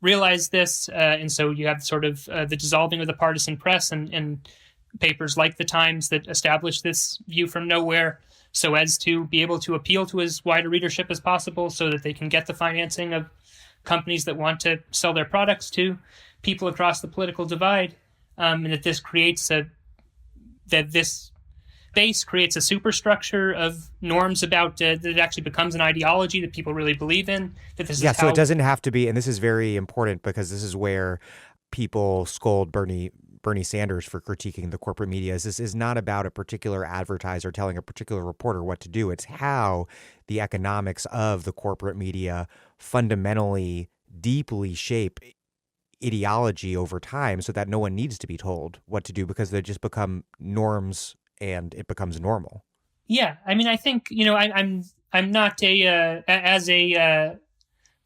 realize this, and so you have sort of the dissolving of the partisan press and papers like the Times that establish this view from nowhere so as to be able to appeal to as wide a readership as possible so that they can get the financing of companies that want to sell their products to people across the political divide, and that this creates this base creates a superstructure of norms about that it actually becomes an ideology that people really believe in. That this is so it doesn't have to be, and this is very important because this is where people scold Bernie Sanders for critiquing the corporate media. This is not about a particular advertiser telling a particular reporter what to do. It's how the economics of the corporate media fundamentally, deeply shape ideology over time so that no one needs to be told what to do because they just become norms and it becomes normal. Yeah, I mean, I think, I'm not as a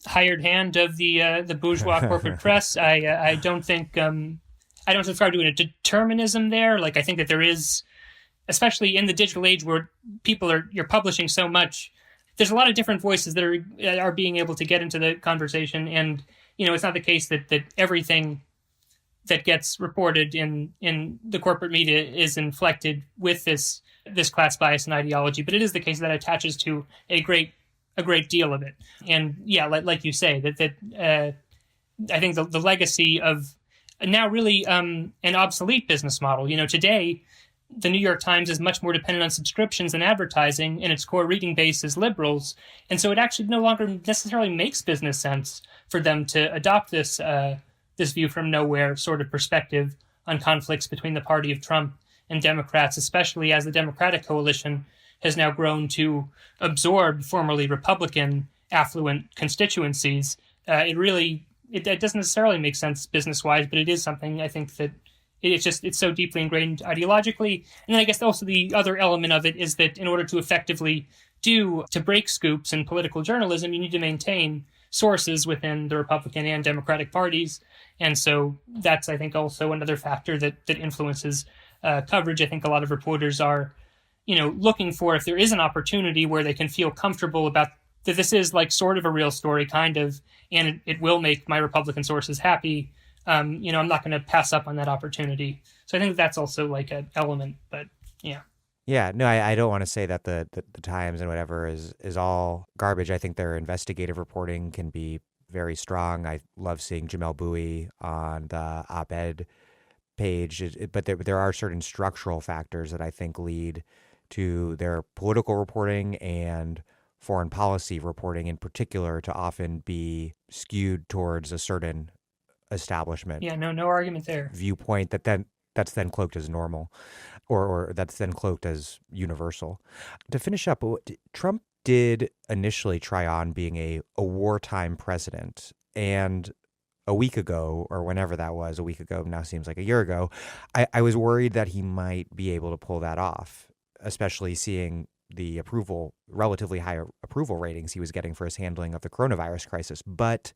hired hand of the bourgeois corporate press. I don't think I don't subscribe to a determinism there. Like, I think that there is, especially in the digital age where you're publishing so much, there's a lot of different voices that are being able to get into the conversation, and it's not the case that everything that gets reported in the corporate media is inflected with this class bias and ideology, but it is the case that attaches to a great deal of it. And yeah, like you say, that I think the legacy of now really an obsolete business model. Today, the New York Times is much more dependent on subscriptions than advertising, and its core reading base is liberals. And so it actually no longer necessarily makes business sense for them to adopt this view from nowhere sort of perspective on conflicts between the party of Trump and Democrats, especially as the Democratic coalition has now grown to absorb formerly Republican affluent constituencies. It doesn't necessarily make sense business-wise, but it is something I think that it's so deeply ingrained ideologically. And then I guess also the other element of it is that in order to effectively to break scoops in political journalism, you need to maintain sources within the Republican and Democratic parties. And so that's, I think, also another factor that influences coverage. I think a lot of reporters are, looking for, if there is an opportunity where they can feel comfortable about that this is like sort of a real story, kind of, and it will make my Republican sources happy. I'm not going to pass up on that opportunity. So I think that's also like an element, but yeah. Yeah, no, I don't want to say that the Times and whatever is all garbage. I think their investigative reporting can be very strong. I love seeing Jamel Bowie on the op-ed page, but there are certain structural factors that I think lead to their political reporting and foreign policy reporting in particular to often be skewed towards a certain establishment. Yeah, no argument there. Viewpoint that's then cloaked as normal, or that's then cloaked as universal. To finish up, Trump did initially try on being a wartime president, and a week ago, or whenever that was, a week ago now seems like a year ago, I was worried that he might be able to pull that off, especially seeing the relatively high approval ratings he was getting for his handling of the coronavirus crisis. But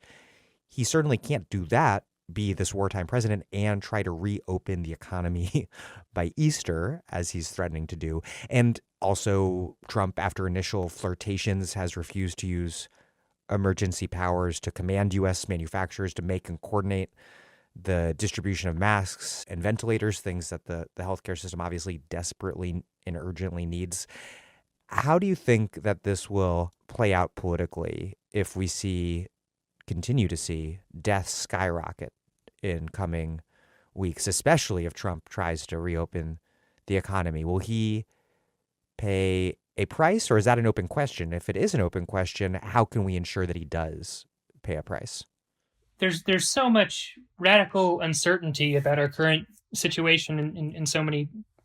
he certainly can't do that, be this wartime president, and try to reopen the economy by Easter, as he's threatening to do. And also, Trump, after initial flirtations, has refused to use emergency powers to command U.S. manufacturers to make and coordinate the distribution of masks and ventilators, things that the healthcare system obviously desperately and urgently needs. How do you think that this will play out politically if we continue to see deaths skyrocket in coming weeks, especially if Trump tries to reopen the economy? Will he pay a price, or is that an open question? If it is an open question, how can we ensure that he does pay a price? There's so much radical uncertainty about our current situation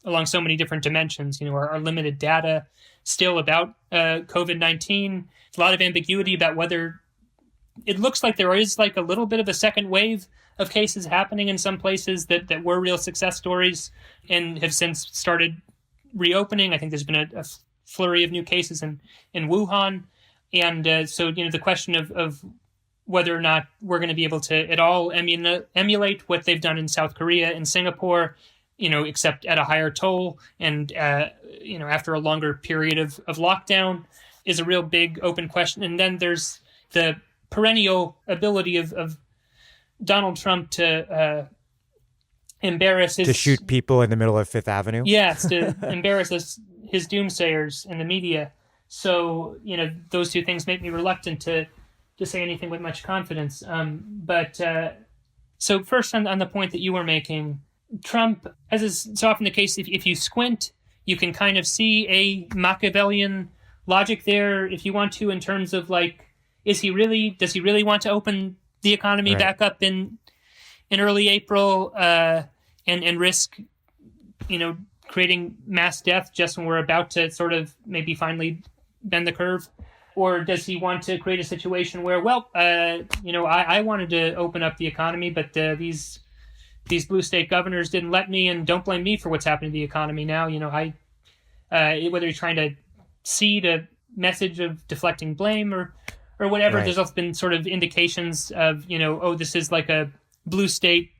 along so many different dimensions. Our limited data still about COVID-19. A lot of ambiguity about whether it looks like there is like a little bit of a second wave of cases happening in some places that were real success stories and have since started reopening. I think there's been a flurry of new cases in Wuhan. And so, the question of whether or not we're going to be able to at all emulate what they've done in South Korea and Singapore, except at a higher toll and, after a longer period of lockdown, is a real big open question. And then there's the perennial ability of Donald Trump to embarrass to shoot people in the middle of Fifth Avenue. Yes, to embarrass his doomsayers in the media. So, those two things make me reluctant to say anything with much confidence. So first on the point that you were making, Trump, as is so often the case, if you squint, you can kind of see a Machiavellian logic there, if you want to, in terms of like, does he really want to open the economy back up in early April and risk, creating mass death just when we're about to sort of maybe finally bend the curve? Or does he want to create a situation where, I wanted to open up the economy, but these blue state governors didn't let me, and don't blame me for what's happening to the economy now. I whether he's trying to seed a message of deflecting blame or whatever. Right. There's also been sort of indications of, this is like a blue state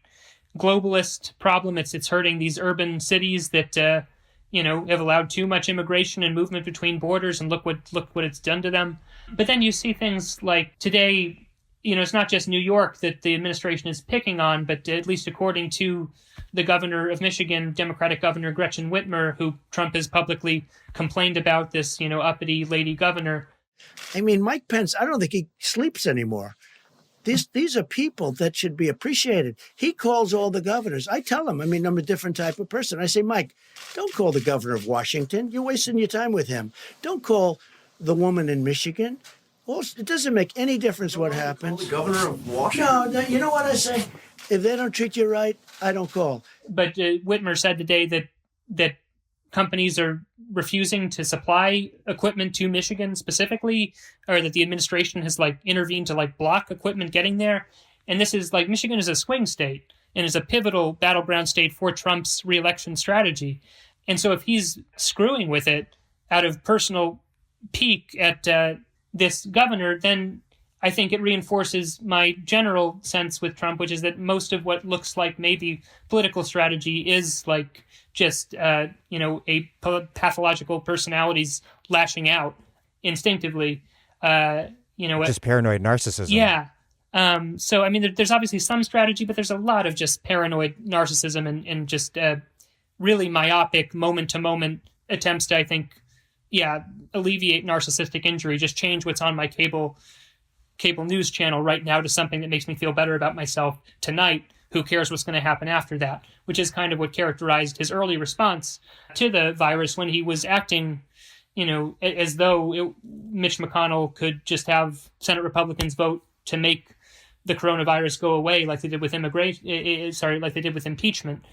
globalist problem. It's hurting these urban cities that, have allowed too much immigration and movement between borders, and look what it's done to them. But then you see things like today, it's not just New York that the administration is picking on, but at least according to the governor of Michigan, Democratic Governor Gretchen Whitmer, who Trump has publicly complained about, this, uppity lady governor. I mean, Mike Pence, I don't think he sleeps anymore. These are people that should be appreciated. He calls all the governors. I tell him, I'm a different type of person. I say, Mike, don't call the governor of Washington. You're wasting your time with him. Don't call the woman in Michigan. It doesn't make any difference what happens. The governor of Washington? No, you know what I say? If they don't treat you right, I don't call. But Whitmer said today that companies are refusing to supply equipment to Michigan specifically, or that the administration has intervened to block equipment getting there. And this is Michigan is a swing state and is a pivotal battleground state for Trump's reelection strategy. And so if he's screwing with it out of personal pique at this governor, then I think it reinforces my general sense with Trump, which is that most of what looks like maybe political strategy is just, a pathological personalities lashing out instinctively, just paranoid narcissism. Yeah. So, there's obviously some strategy, but there's a lot of just paranoid narcissism and just really myopic moment-to-moment attempts to, I think, alleviate narcissistic injury, just change what's on my cable news channel right now to something that makes me feel better about myself tonight. Who cares what's going to happen after that? Which is kind of what characterized his early response to the virus when he was acting, as though Mitch McConnell could just have Senate Republicans vote to make the coronavirus go away, like they did with like they did with impeachment,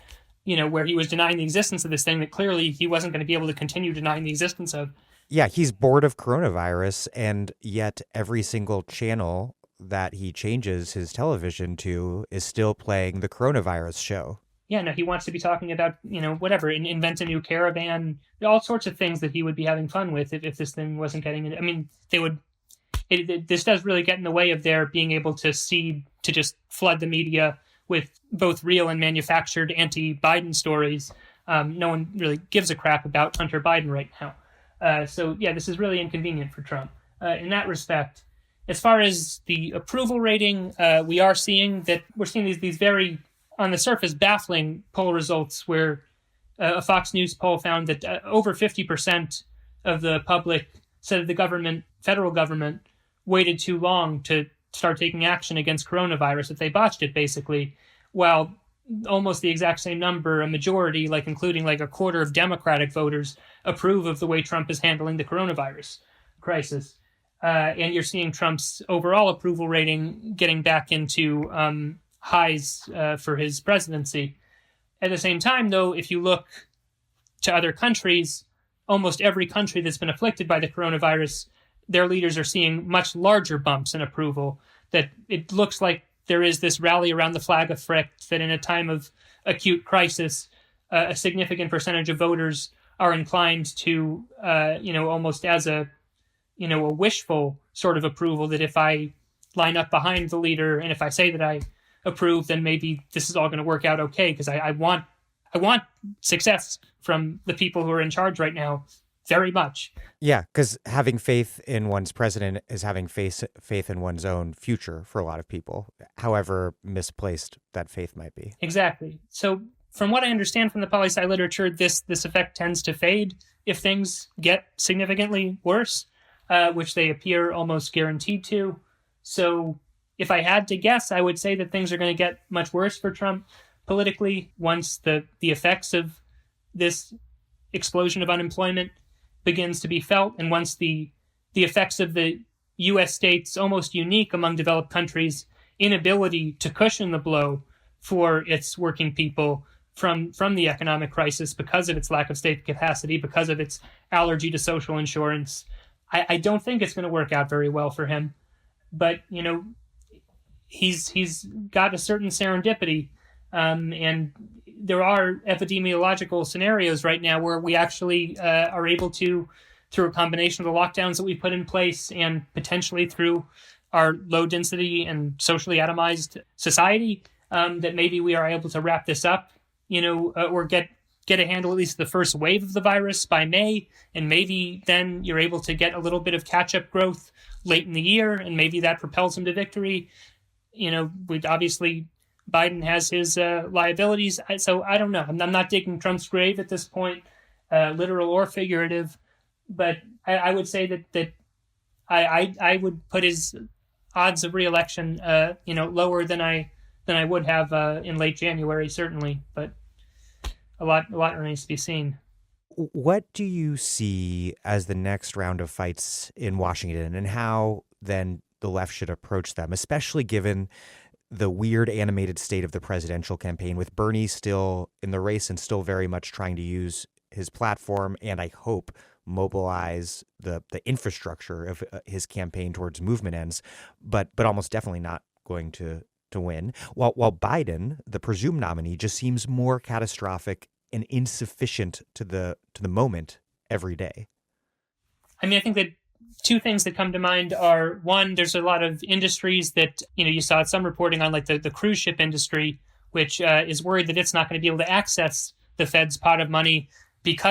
where he was denying the existence of this thing that clearly he wasn't going to be able to continue denying the existence of. Yeah, he's bored of coronavirus, and yet every single channel that he changes his television to is still playing the coronavirus show. Yeah, no, he wants to be talking about, whatever, invent a new caravan, all sorts of things that he would be having fun with if this thing wasn't getting in. This does really get in the way of their being able to just flood the media with both real and manufactured anti-Biden stories. No one really gives a crap about Hunter Biden right now. This is really inconvenient for Trump. In that respect, as far as the approval rating, we are seeing these very, on the surface, baffling poll results where a Fox News poll found that over 50% of the public said that the federal government, waited too long to start taking action against coronavirus, that they botched it, basically, while almost the exact same number, a majority, including a quarter of Democratic voters, approve of the way Trump is handling the coronavirus crisis. And you're seeing Trump's overall approval rating getting back into highs for his presidency. At the same time, though, if you look to other countries, almost every country that's been afflicted by the coronavirus, their leaders are seeing much larger bumps in approval, that it looks like there is this rally around the flag effect, that in a time of acute crisis, a significant percentage of voters are inclined to, almost as a wishful sort of approval, that if I line up behind the leader and if I say that I approve, then maybe this is all going to work out okay, because I want success from the people who are in charge right now very much. Yeah, because having faith in one's president is having faith in one's own future for a lot of people, however misplaced that faith might be. Exactly. So from what I understand from the poli-sci literature, this effect tends to fade if things get significantly worse, which they appear almost guaranteed to. So if I had to guess, I would say that things are going to get much worse for Trump politically once the effects of this explosion of unemployment begins to be felt, and once the effects of the U.S. states' almost unique among developed countries inability to cushion the blow for its working people from the economic crisis because of its lack of state capacity, because of its allergy to social insurance. I don't think it's going to work out very well for him. But, he's got a certain serendipity, and there are epidemiological scenarios right now where we actually are able to, through a combination of the lockdowns that we put in place and potentially through our low density and socially atomized society, that maybe we are able to wrap this up, or get a handle at least the first wave of the virus by May, and maybe then you're able to get a little bit of catch-up growth late in the year, and maybe that propels him to victory. Obviously Biden has his liabilities, so I don't know. I'm not digging Trump's grave at this point, literal or figurative, but I would say that I would put his odds of re-election lower than I would have in late January, certainly, but a lot remains to be seen. What do you see as the next round of fights in Washington, and how then the left should approach them, especially given the weird animated state of the presidential campaign, with Bernie still in the race and still very much trying to use his platform and, I hope, mobilize the infrastructure of his campaign towards movement ends, but almost definitely not going to win, while Biden, the presumed nominee, just seems more catastrophic and insufficient to the moment every day. I mean, I think that two things that come to mind are, one, there's a lot of industries that, you saw some reporting on, like the cruise ship industry, which is worried that it's not going to be able to access the Fed's pot of money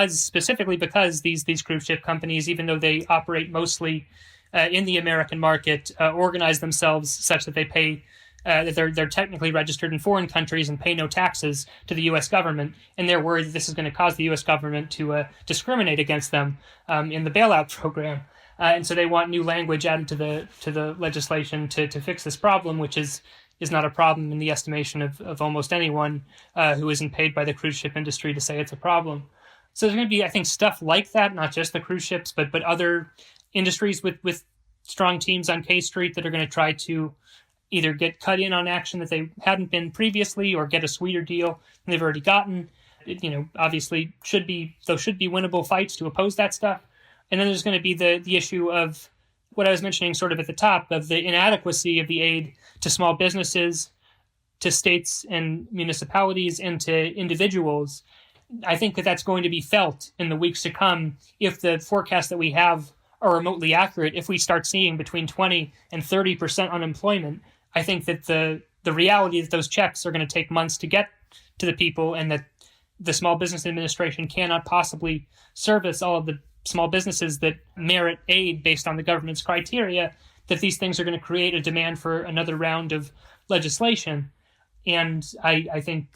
specifically because these cruise ship companies, even though they operate mostly in the American market, organize themselves such that they pay that they're technically registered in foreign countries and pay no taxes to the U.S. government, and they're worried that this is going to cause the U.S. government to discriminate against them in the bailout program, and so they want new language added to the legislation to fix this problem, which is not a problem in the estimation of almost anyone who isn't paid by the cruise ship industry to say it's a problem. So there's going to be, I think, stuff like that, not just the cruise ships, but other industries with strong teams on K Street that are going to try to either get cut in on action that they hadn't been previously or get a sweeter deal than they've already gotten. Obviously those should be winnable fights to oppose that stuff. And then there's going to be the issue of what I was mentioning sort of at the top, of the inadequacy of the aid to small businesses, to states and municipalities, and to individuals. I think that's going to be felt in the weeks to come if the forecasts that we have are remotely accurate. If we start seeing between 20 and 30% unemployment, I think that the reality that those checks are going to take months to get to the people, and that the Small Business Administration cannot possibly service all of the small businesses that merit aid based on the government's criteria, that these things are going to create a demand for another round of legislation. And I think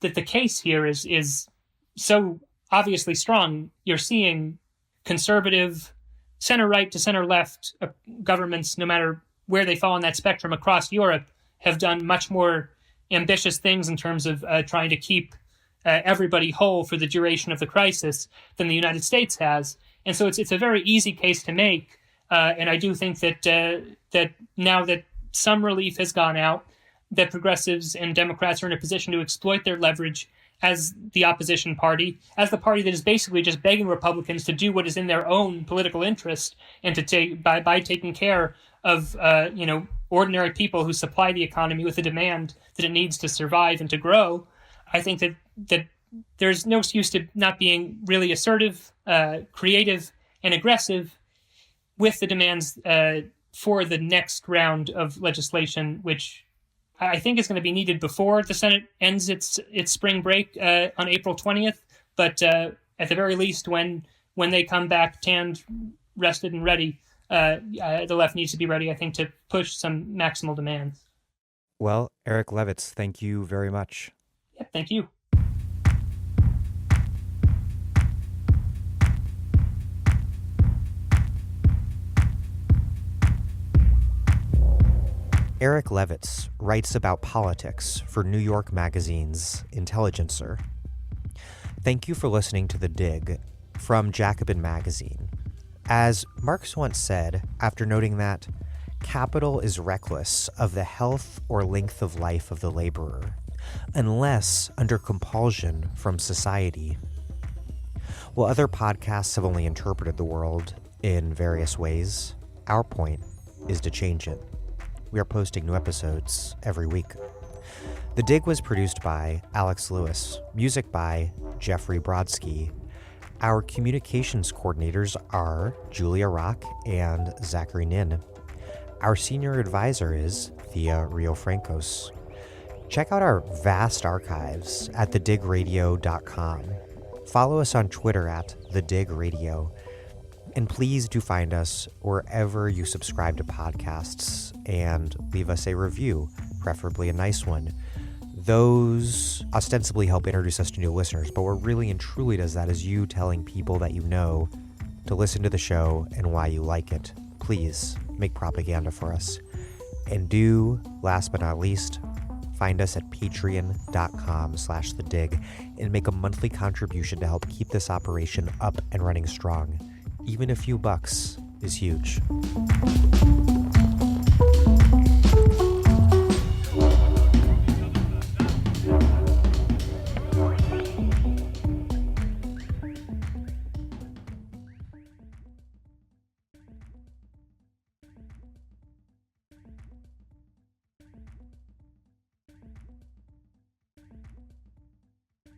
that the case here is so obviously strong. You're seeing conservative, center-right to center-left governments, no matter where they fall on that spectrum across Europe, have done much more ambitious things in terms of trying to keep everybody whole for the duration of the crisis than the United States has. And so it's a very easy case to make. And I do think that now that some relief has gone out, that progressives and Democrats are in a position to exploit their leverage as the opposition party, as the party that is basically just begging Republicans to do what is in their own political interest, and to take by taking care of ordinary people who supply the economy with the demand that it needs to survive and to grow. I think that there's no excuse to not being really assertive, creative, and aggressive with the demands for the next round of legislation, which I think is going to be needed before the Senate ends its spring break on April 20th. But at the very least, when they come back tanned, rested, and ready, the left needs to be ready, I think, to push some maximal demands. Well, Eric Levitz, thank you very much. Yeah, thank you. Eric Levitz writes about politics for New York Magazine's Intelligencer. Thank you for listening to The Dig from Jacobin magazine. As Marx once said, after noting that capital is reckless of the health or length of life of the laborer, unless under compulsion from society. While other podcasts have only interpreted the world in various ways, our point is to change it. We are posting new episodes every week. The Dig was produced by Alex Lewis, music by Jeffrey Brodsky. Our communications coordinators are Julia Rock and Zachary Nin. Our senior advisor is Thea Riofrancos. Check out our vast archives at thedigradio.com. Follow us on Twitter at thedigradio. And please do find us wherever you subscribe to podcasts and leave us a review, preferably a nice one. Those ostensibly help introduce us to new listeners, but what really and truly does that is you telling people that you know to listen to the show and why you like it. Please make propaganda for us. And do, last but not least, find us at patreon.com/thedig and make a monthly contribution to help keep this operation up and running strong. Even a few bucks is huge.